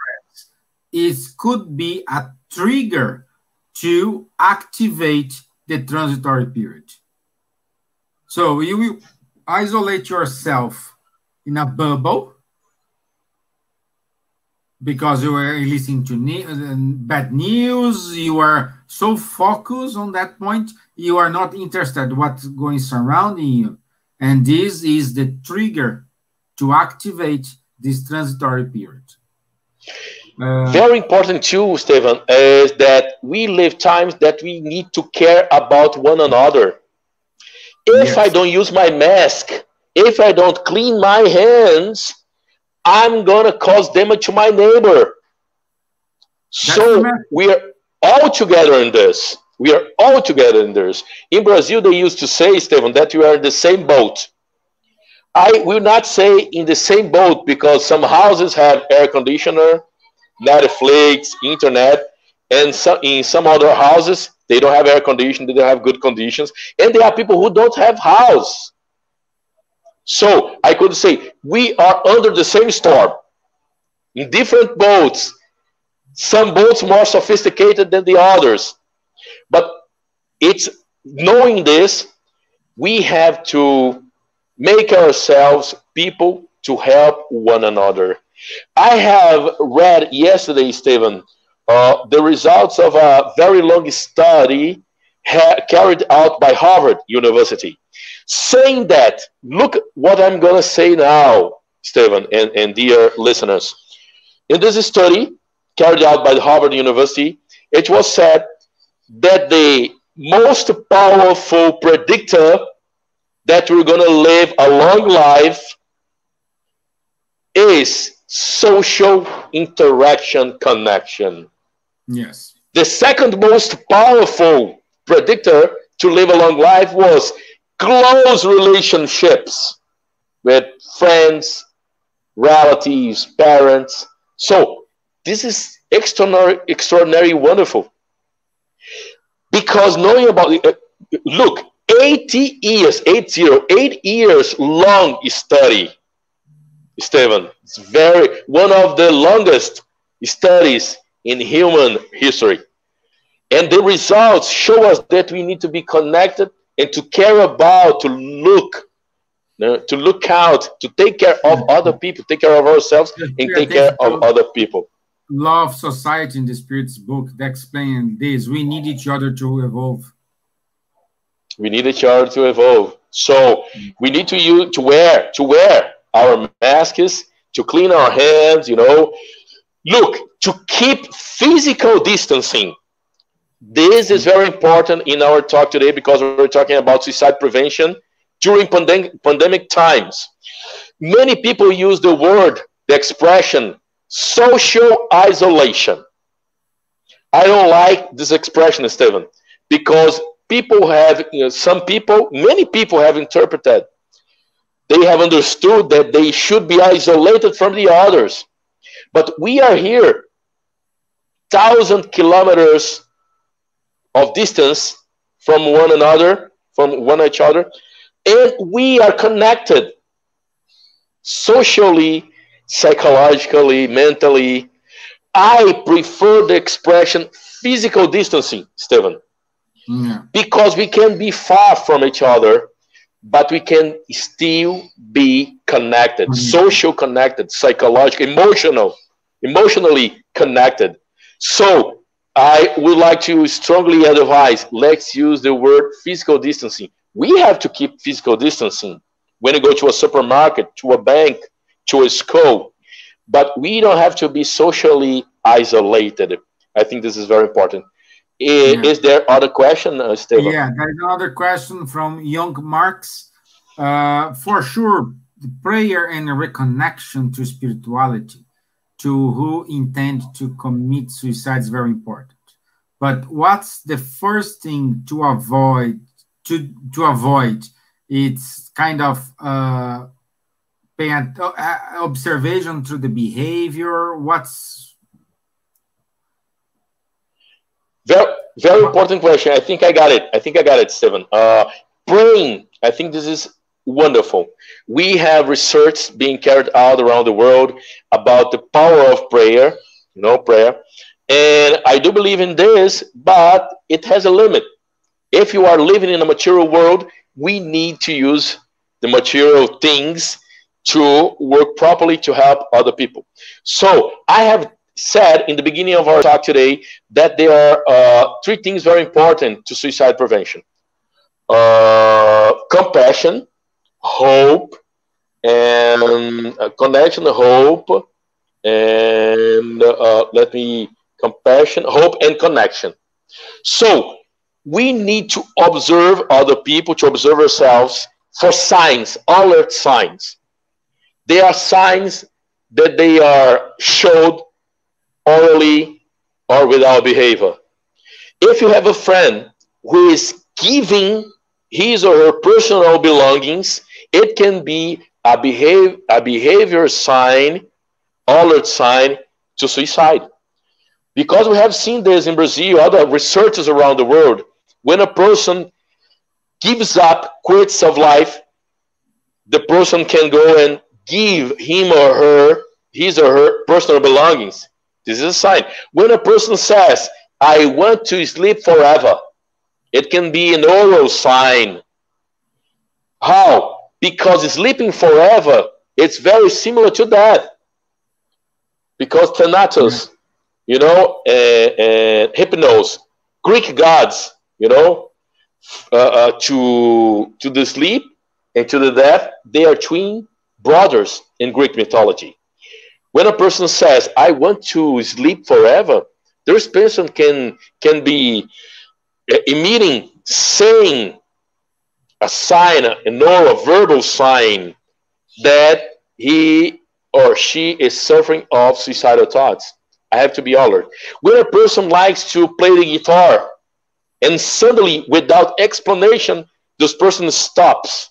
Could be a trigger to activate the transitory period. So you will isolate yourself in a bubble because you are listening to bad news. You are so focused on that point, you are not interested in what's going surrounding you. And this is the trigger to activate this transitory period. Very important too, Stevan, is that we live times that we need to care about one another. If I don't use my mask, if I don't clean my hands, I'm going to cause damage to my neighbor. So we are, all together in this. We are all together in this. In Brazil, they used to say, Stevan, that we are in the same boat. I will not say in the same boat because some houses have air conditioner, Netflix, internet, and in some other houses, they don't have air conditioning, they don't have good conditions, and there are people who don't have house. So I could say we are under the same storm, in different boats, some boats more sophisticated than the others. But it's knowing this, we have to make ourselves people to help one another. I have read yesterday, Stevan, the results of a very long study carried out by Harvard University, saying that, look what I'm going to say now, Stevan, and dear listeners. In this study carried out by Harvard University, it was said that the most powerful predictor that we're going to live a long life is social interaction connection. Yes. The second most powerful predictor to live a long life was close relationships with friends, relatives, parents. So this is extraordinary, wonderful. Because knowing about it, look, 8 years long study, Stevan. It's one of the longest studies in human history. And the results show us that we need to be connected and to care about, to look out, to take care of other people, take care of ourselves, and take care of other people. Law of Society in the Spirit's book that explains this. We need each other to evolve. We need each other to evolve. So we need to wear our masks, to clean our hands, Look, to keep physical distancing. This is very important in our talk today because we're talking about suicide prevention during pandemic times. Many people use the expression, social isolation. I don't like this expression, Stevan, because many people have interpreted, they have understood that they should be isolated from the others. But we are here, 1,000 kilometers of distance from one another, from each other, and we are connected socially, psychologically, mentally. I prefer the expression physical distancing, Stevan, because we can be far from each other, but we can still be connected, social connected, psychological, emotionally connected. So I would like to strongly advise, let's use the word physical distancing. We have to keep physical distancing when you go to a supermarket, to a bank, to a school, but we don't have to be socially isolated. I think this is very important. Is there other question, Stevan? Yeah, there's another question from Young Marx. For sure, the prayer and the reconnection to spirituality, to who intend to commit suicide is very important. But what's the first thing to avoid? To avoid, it's kind of paying observation through the behavior. What's very important question. I think I got it, Stevan. Praying, I think this is wonderful. We have research being carried out around the world about the power of prayer, prayer. And I do believe in this, but it has a limit. If you are living in a material world, we need to use the material things to work properly to help other people. So I have said in the beginning of our talk today that there are 3 things very important to suicide prevention. Compassion, hope, and connection, hope, and compassion, hope, and connection. So we need to observe other people, to observe ourselves for signs, alert signs. There are signs that they are showed orally or with our behavior. If you have a friend who is giving his or her personal belongings, it can be a behavior sign, alert sign to suicide. Because we have seen this in Brazil, other researchers around the world, when a person gives up, quits of life, the person can go and give him or her, his or her personal belongings. This is a sign. When a person says, I want to sleep forever, it can be an oral sign. How? Because sleeping forever, it's very similar to that. Because Thanatos, and Hypnos, Greek gods, to the sleep and to the death, they are twin brothers in Greek mythology. When a person says, I want to sleep forever, this person can be emitting, saying a sign, an oral, verbal sign that he or she is suffering of suicidal thoughts. I have to be alert. When a person likes to play the guitar and suddenly, without explanation, this person stops.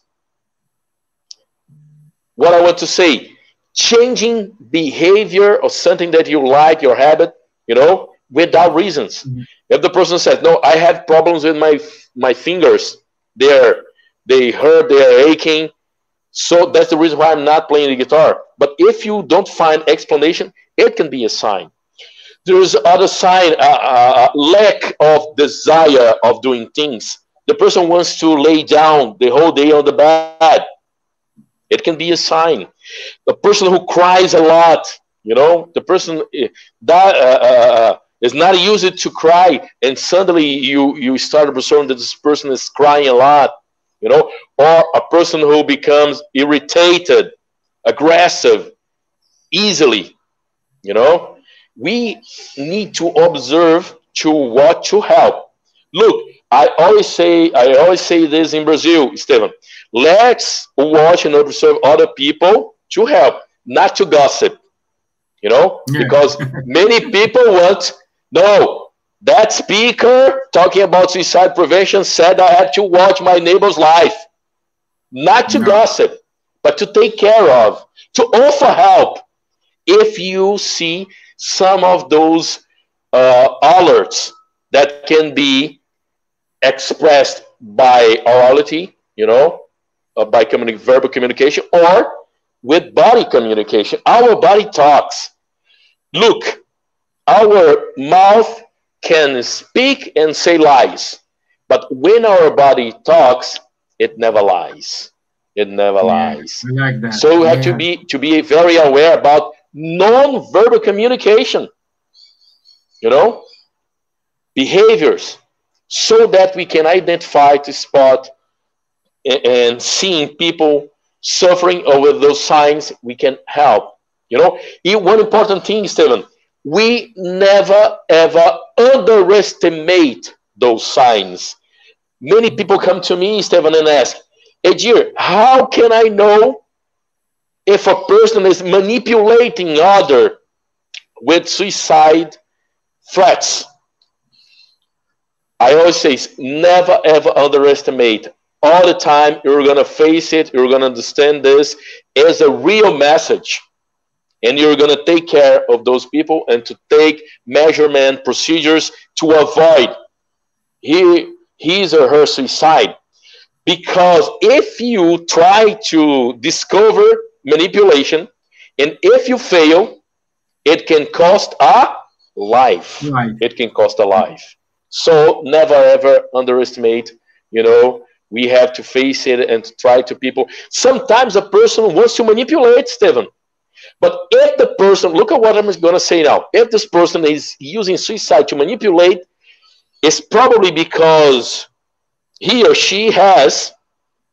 What I want to say, changing behavior or something that you like, your habit, without reasons. Mm-hmm. If the person says, no, I have problems with my fingers, they hurt, they are aching, so that's the reason why I'm not playing the guitar. But if you don't find explanation, it can be a sign. There is other sign, lack of desire of doing things. The person wants to lay down the whole day on the bed. It can be a sign. The person who cries a lot, the person that is not used to cry, and suddenly you start observing that this person is crying a lot, or a person who becomes irritated, aggressive, easily, we need to observe to what to help. Look, I always say this in Brazil, Stevan. Let's watch and observe other people to help, not to gossip. Because many people that speaker talking about suicide prevention said I had to watch my neighbor's life. Not to gossip, but to take care of, to offer help. If you see some of those alerts that can be expressed by orality, by verbal communication, or with body communication. Our body talks. Look, our mouth can speak and say lies, but when our body talks, it never lies. It never lies. I like that. So we have to be very aware about non-verbal communication, behaviors, so that we can identify, to spot, and seeing people suffering over those signs, we can help. One important thing, Stevan, we never ever underestimate those signs. Many people come to me, Stevan, and ask, Edir, how can I know if a person is manipulating other with suicide threats? I always say, never ever underestimate. All the time, you're going to face it, you're going to understand this as a real message. And you're going to take care of those people and to take measurement procedures to avoid his or her suicide. Because if you try to discover manipulation, and if you fail, it can cost a life. Right. It can cost a life. So never ever underestimate, we have to face it and to try to people. Sometimes a person wants to manipulate, Stevan. But if the person, look at what I'm going to say now. If this person is using suicide to manipulate, it's probably because he or she has,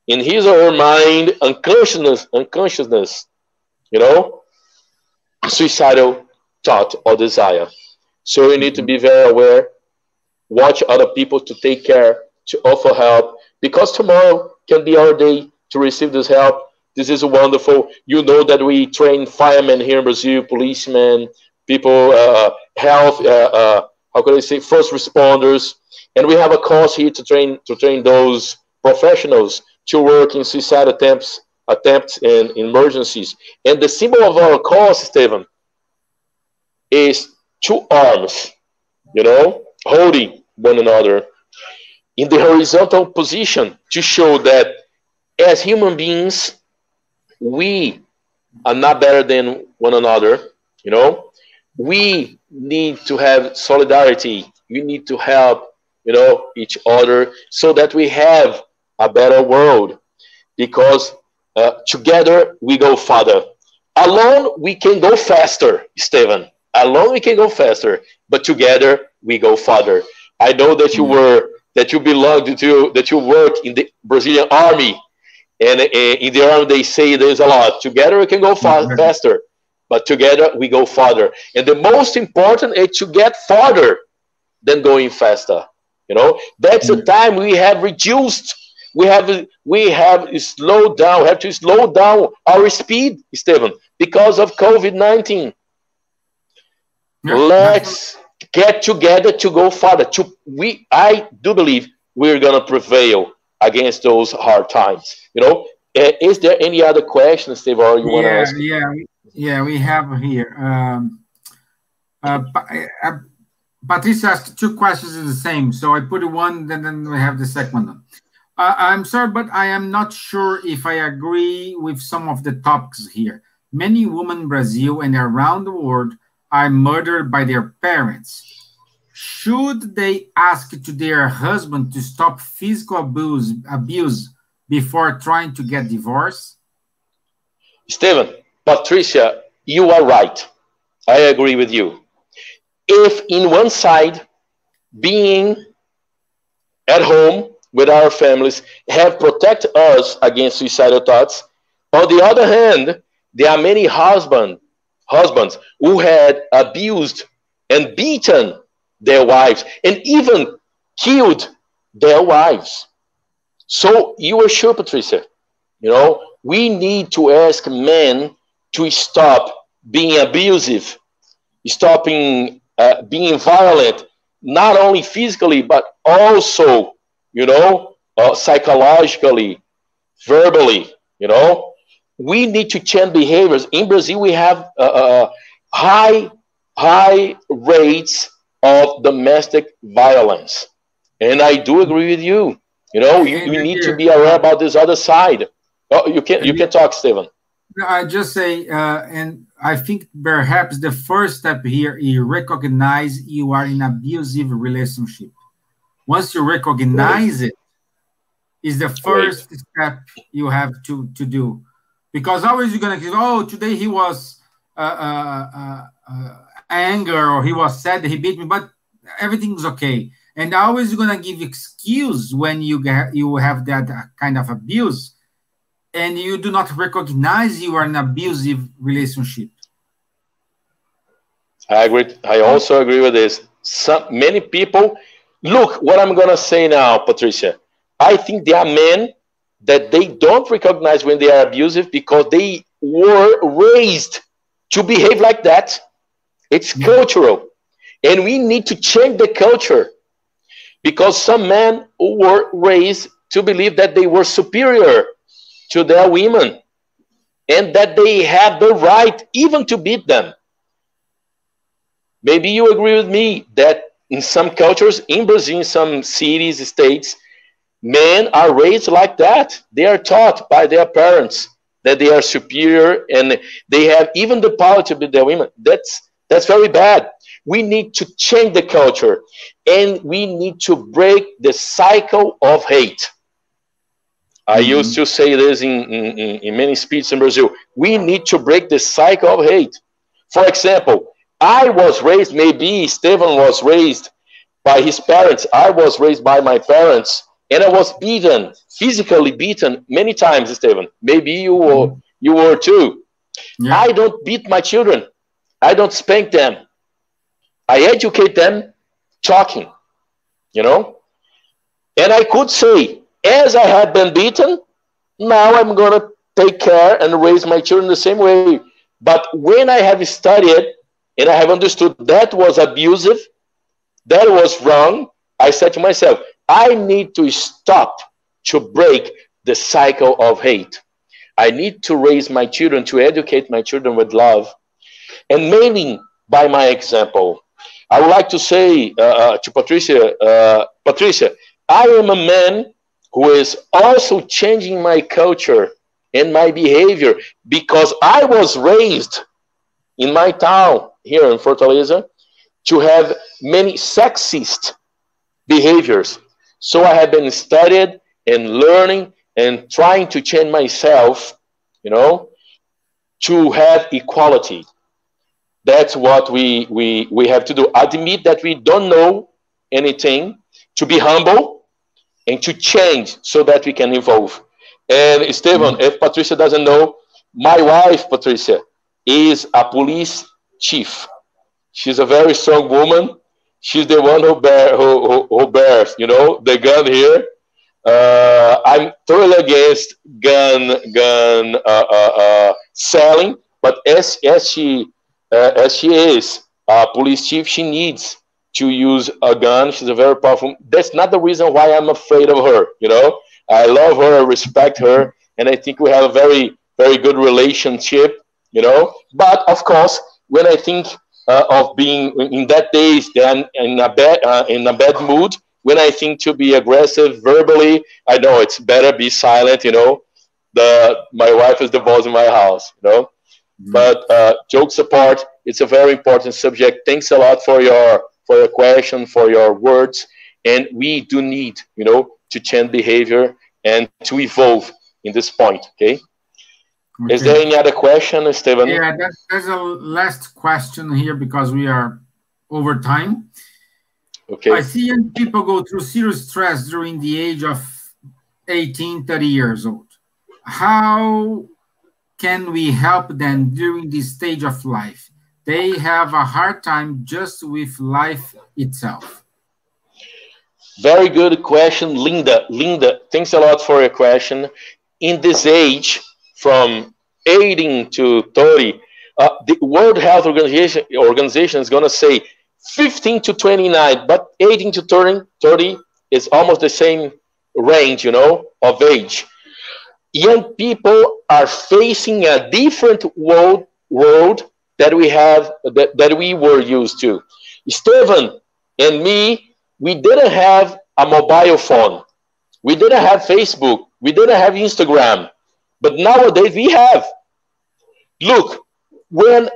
in his or her mind, unconsciousness, suicidal thought or desire. So you need to be very aware, watch other people to take care, to offer help, because tomorrow can be our day to receive this help. This is wonderful. You know that we train firemen here in Brazil, policemen, people, health, how could I say, first responders, and we have a course here to train those professionals to work in suicide attempts and emergencies. And the symbol of our course, Stevan, is two arms, holding one another in the horizontal position to show that as human beings, we are not better than one another. We need to have solidarity. We need to help, each other so that we have a better world. Because together we go farther. Alone we can go faster, Stevan. Alone we can go faster, but together we go farther. I know that you work in the Brazilian army, and in the army they say there's a lot. Together we can go faster, but together we go farther. And the most important is to get farther than going faster. That's the time we have reduced. We have slowed down. We have to slow down our speed, Stevan, because of COVID-19. Let's get together to go farther. I do believe we're going to prevail against those hard times. Is there any other questions, Stevan, or you want to ask? Yeah, we have here. Patricia asked two questions in the same, so I put one, then we have the second one. I'm sorry, but I am not sure if I agree with some of the topics here. Many women in Brazil and around the world are murdered by their parents. Should they ask to their husband to stop physical abuse before trying to get divorced? Stevan, Patricia, you are right. I agree with you. If in one side, being at home with our families have protected us against suicidal thoughts, on the other hand, there are many husbands who had abused and beaten their wives and even killed their wives. So you are sure, Patricia, we need to ask men to stop being abusive, stopping being violent, not only physically, but also, psychologically, verbally, We need to change behaviors. In Brazil, we have high rates of domestic violence. And I do agree with you. You need to be aware about this other side. Oh, you can talk, Stevan. I just say, and I think perhaps the first step here is recognize you are in an abusive relationship. Once you recognize it, is the first step you have to do. Because always you're going to say, today he was angry or he was sad, he beat me, but everything's okay. And always you're going to give excuse when you have that kind of abuse, and you do not recognize you are in an abusive relationship. I agree. I also agree with this. Many people, look, what I'm going to say now, Patricia, I think there are men that they don't recognize when they are abusive because they were raised to behave like that. It's cultural. And we need to change the culture, because some men were raised to believe that they were superior to their women and that they had the right even to beat them. Maybe you agree with me that in some cultures, in Brazil, in some cities, states, men are raised like that. They are taught by their parents that they are superior and they have even the power to beat their women. That's very bad. We need to change the culture, and we need to break the cycle of hate. I used to say this in many speeches in Brazil. We need to break the cycle of hate. For example, I was raised, maybe Stevan was raised by his parents. I was raised by my parents, and I was beaten, physically beaten many times, Stevan. Maybe you were too. Yeah. I don't beat my children. I don't spank them. I educate them talking, And I could say, as I had been beaten, now I'm going to take care and raise my children the same way. But when I have studied and I have understood that was abusive, that was wrong, I said to myself, I need to stop to break the cycle of hate. I need to raise my children, to educate my children with love, and mainly by my example. I would like to say to Patricia, Patricia, I am a man who is also changing my culture and my behavior because I was raised in my town here in Fortaleza to have many sexist behaviors. So I have been studying and learning and trying to change myself, you know, to have equality. That's what we have to do. Admit that we don't know anything, to be humble, and to change so that we can evolve. And Stevan, if Patricia doesn't know, my wife, Patricia, is a police chief. She's a very strong woman. She's the one who bears, you know, the gun here. I'm totally against gun selling, but as she is a police chief, she needs to use a gun. She's a very powerful. That's not the reason why I'm afraid of her. You know, I love her, I respect her, and I think we have a very, very good relationship. You know, but of course, when I think of being in that days, then in a bad mood, when I think to be aggressive verbally, I know it's better be silent. You know, my wife is the boss in my house. You know. But jokes apart, it's a very important subject. Thanks a lot for your question, for your words, and we do need, you know, to change behavior and to evolve in this point. Okay. Is there any other question, Stevan? Yeah, there's a last question here because we are over time. Okay. I see young people go through serious stress during the age of 18, 30 years old. How can we help them during this stage of life? They have a hard time just with life itself. Very good question, Linda. Linda, thanks a lot for your question. In this age, from 18 to 30, the World Health Organization is going to say 15 to 29, but 18 to 30 is almost the same range, you know, of age. Young people are facing a different world that we have, that we were used to. Stevan and me, we didn't have a mobile phone. We didn't have Facebook. We didn't have Instagram. But nowadays we have. Look, when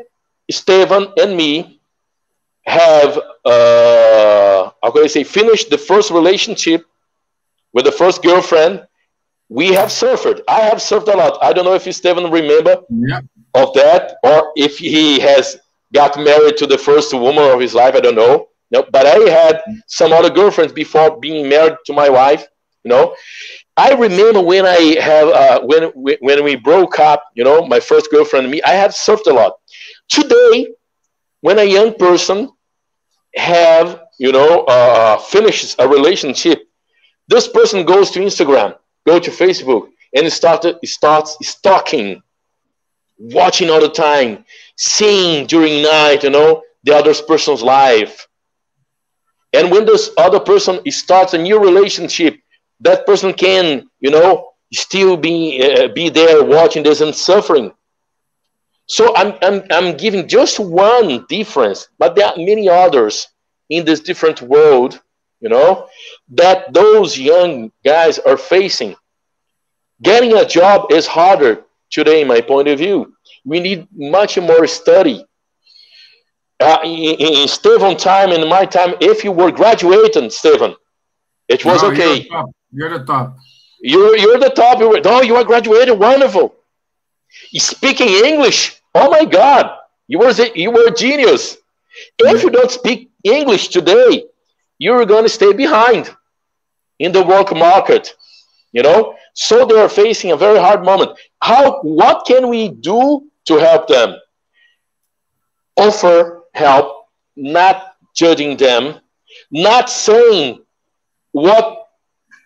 Stevan and me have, how can I say, finished the first relationship with the first girlfriend, we have surfed. I have surfed a lot. I don't know if Stevan remember of that, or if he has got married to the first woman of his life. I don't know. No, but I had some other girlfriends before being married to my wife. You know, I remember when I have when we broke up. You know, my first girlfriend and me. I have surfed a lot. Today, when a young person have, you know, finishes a relationship, this person goes to Instagram, go to Facebook, and starts stalking, watching all the time, seeing during night, you know, the other person's life. And when this other person starts a new relationship, that person can, you know, still be there watching this and suffering. So I'm giving just one difference, but there are many others in this different world, you know, that those young guys are facing. Getting a job is harder today, in my point of view. We need much more study. In Stevan's time, in my time, if you were graduating, Stevan, it was okay. You're the top. You're the top. You are graduating. Wonderful. Speaking English. Oh my God. You were a genius. If you don't speak English today, you're going to stay behind in the work market. You know, so they are facing a very hard moment. What can we do to help them? Offer help, not judging them, not saying what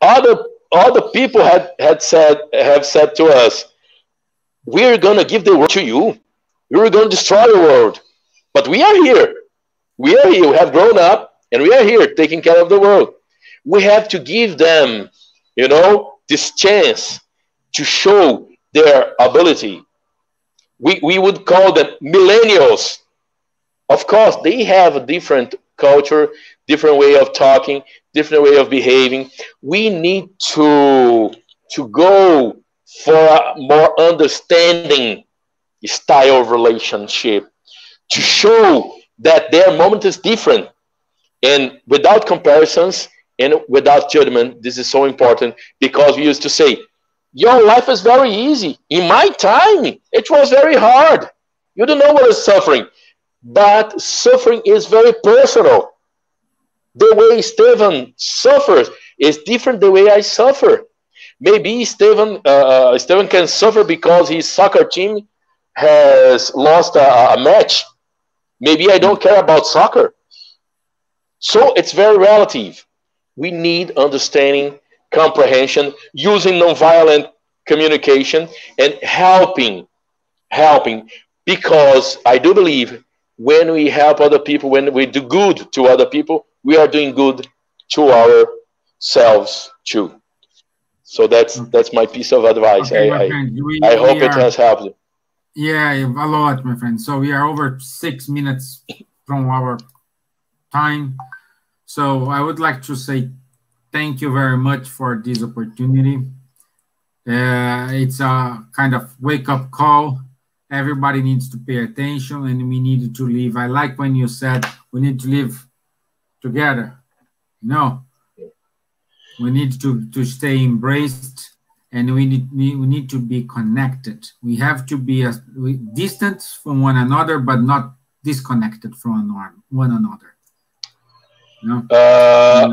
other people have said to us. We're going to give the world to you. We're going to destroy the world. But we are here. We are here. We have grown up and we are here taking care of the world. We have to give them, you know, this chance to show their ability. We would call them millennials. Of course, they have a different culture, different way of talking, different way of behaving. We need to go for a more understanding style of relationship to show that their moment is different, and without comparisons and without judgment. This is so important, because we used to say, your life is very easy. In my time, it was very hard. You don't know what is suffering. But suffering is very personal. The way Stevan suffers is different the way I suffer. Maybe Stevan can suffer because his soccer team has lost a match. Maybe I don't care about soccer. So it's very relative. We need understanding, comprehension, using nonviolent communication, and helping. Because I do believe when we help other people, when we do good to other people, we are doing good to ourselves too. So that's my piece of advice. Okay, I hope it has helped you. Yeah, a lot, my friend. So we are over 6 minutes from our time. So I would like to say thank you very much for this opportunity. It's a kind of wake-up call. Everybody needs to pay attention, and we need to live. I like when you said we need to live together. No, we need to stay embraced, and we need to be connected. We have to be distant from one another, but not disconnected from one another. No?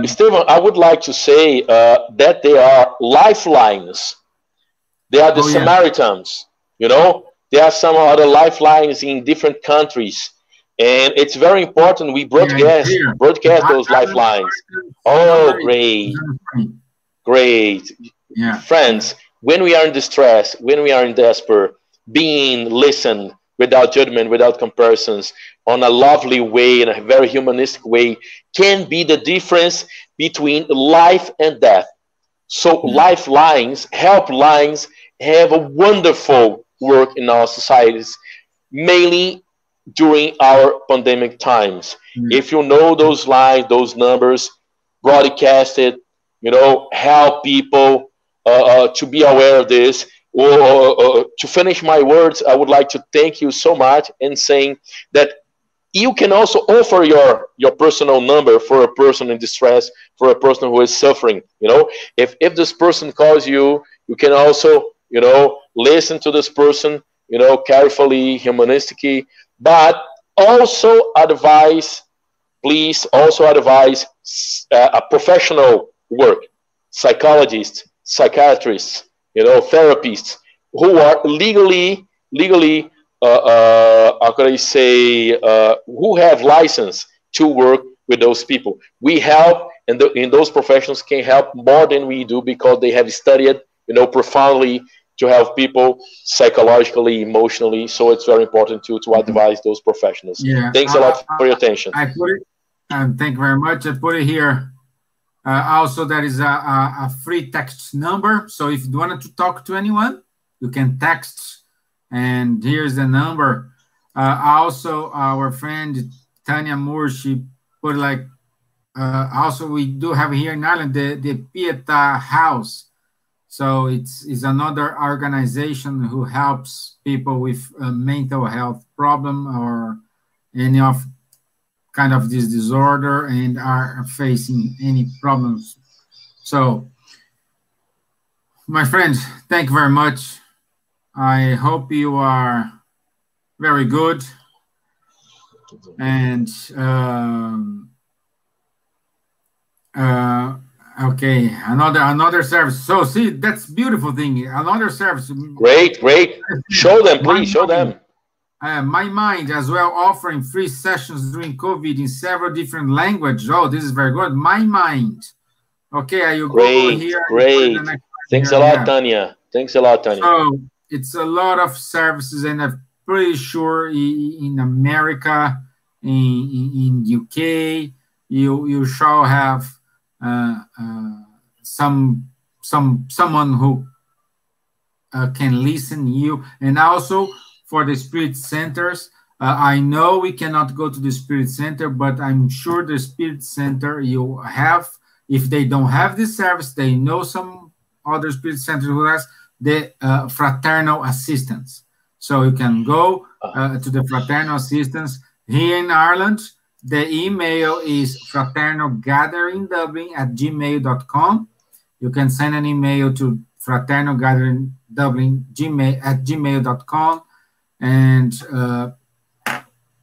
Stevan, I would like to say that they are lifelines. They are the Samaritans, you know. There are some other lifelines in different countries, and it's very important we broadcast those lifelines. Oh, great. Yeah. Friends, when we are in distress, when we are in despair, being listened without judgment, without comparisons, on a lovely way, in a very humanistic way, can be the difference between life and death. So lifelines, helplines have a wonderful work in our societies, mainly during our pandemic times. If you know those lines, those numbers, broadcast it, you know, help people to be aware of this. Or to finish my words, I would like to thank you so much and saying that you can also offer your personal number for a person in distress, for a person who is suffering. You know, if this person calls you, you can also, you know, listen to this person, you know, carefully, humanistically, but also advise, please also advise a professional work, psychologists, psychiatrists, you know, therapists who are legally, how can I say, who have license to work with those people. We help, and those professionals can help more than we do because they have studied, you know, profoundly to help people psychologically, emotionally. So it's very important to advise those professionals. Yeah. Thanks a lot for your attention. I put it, thank you very much. I put it here. Also, there is a free text number. So if you wanted to talk to anyone, you can text, and here's the number. Also, our friend Tanya Moore, she put like, also we do have here in Ireland the Pieta House. So it's another organization who helps people with a mental health problem or any of kind of this disorder and are facing any problems. So, my friends, thank you very much. I hope you are very good. And okay, another service. So see, that's beautiful thing. Another service. Great. Show them, please. Show them. My Mind as well, offering free sessions during COVID in several different languages. Oh, this is very good. My Mind. Okay, you go here. Great. Thanks a lot, Tanya. Thanks a lot, Tanya. So it's a lot of services, and I'm pretty sure in America, in UK, you shall have someone who can listen you. And also for the Spirit Centers, I know we cannot go to the Spirit Center, but I'm sure the Spirit Center you have, if they don't have this service, they know some other Spirit Center who has the fraternal assistance. So you can go to the fraternal assistance here in Ireland. The email is fraternalgatheringdublin@gmail.com. You can send an email to fraternalgatheringdublin@gmail.com, and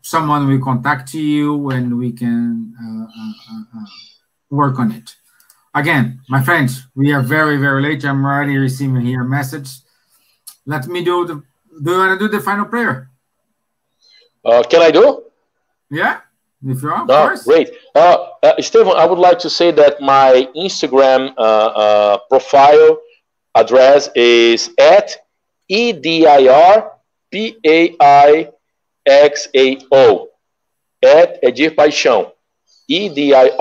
someone will contact you and we can work on it. Again, my friends, we are very, very late. I'm already receiving here a message. Let me do you want to do the final prayer? Can I do? Yeah, if you are, of course. Great. Stevan, I would like to say that my Instagram profile address is at EDIR Paixao, at Edir Paixao, EDIR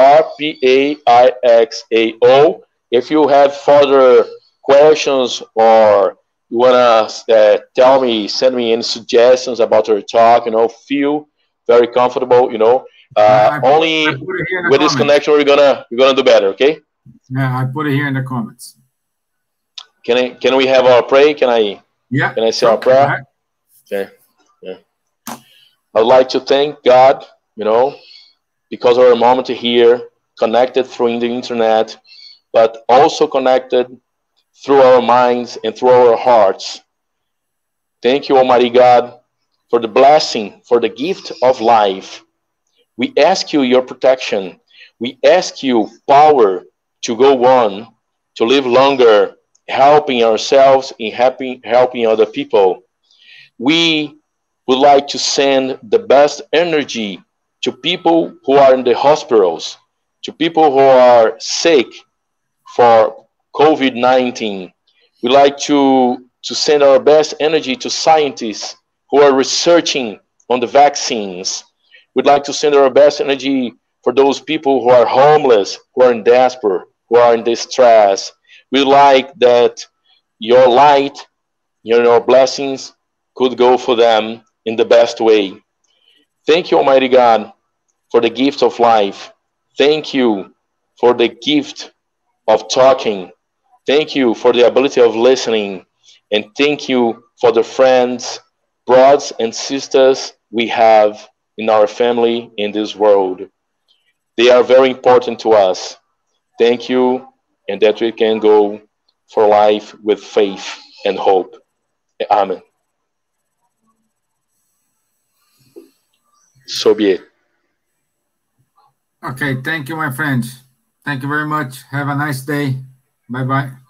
Paixao. If you have further questions or you want to tell me, send me any suggestions about your talk, feel very comfortable, only with this connection we're gonna do better, okay? Yeah, I put it here in the comments. Can we have our prayer? Can I say our prayer? Okay. Yeah. I'd like to thank God, because of our moment here, connected through the internet, but also connected through our minds and through our hearts. Thank you, Almighty God, for the blessing, for the gift of life. We ask you your protection. We ask you power to go on, to live longer, helping ourselves and helping other people. We would like to send the best energy to people who are in the hospitals, to people who are sick for COVID-19. We like to send our best energy to scientists who are researching on the vaccines. We'd like to send our best energy for those people who are homeless, who are in diaspora, who are in distress. We like that your light, your blessings could go for them in the best way. Thank you, Almighty God, for the gift of life. Thank you for the gift of talking. Thank you for the ability of listening. And thank you for the friends, brothers and sisters we have in our family in this world. They are very important to us. Thank you, and that we can go for life with faith and hope. Amen. So be it. Okay, thank you, my friends. Thank you very much. Have a nice day. Bye-bye.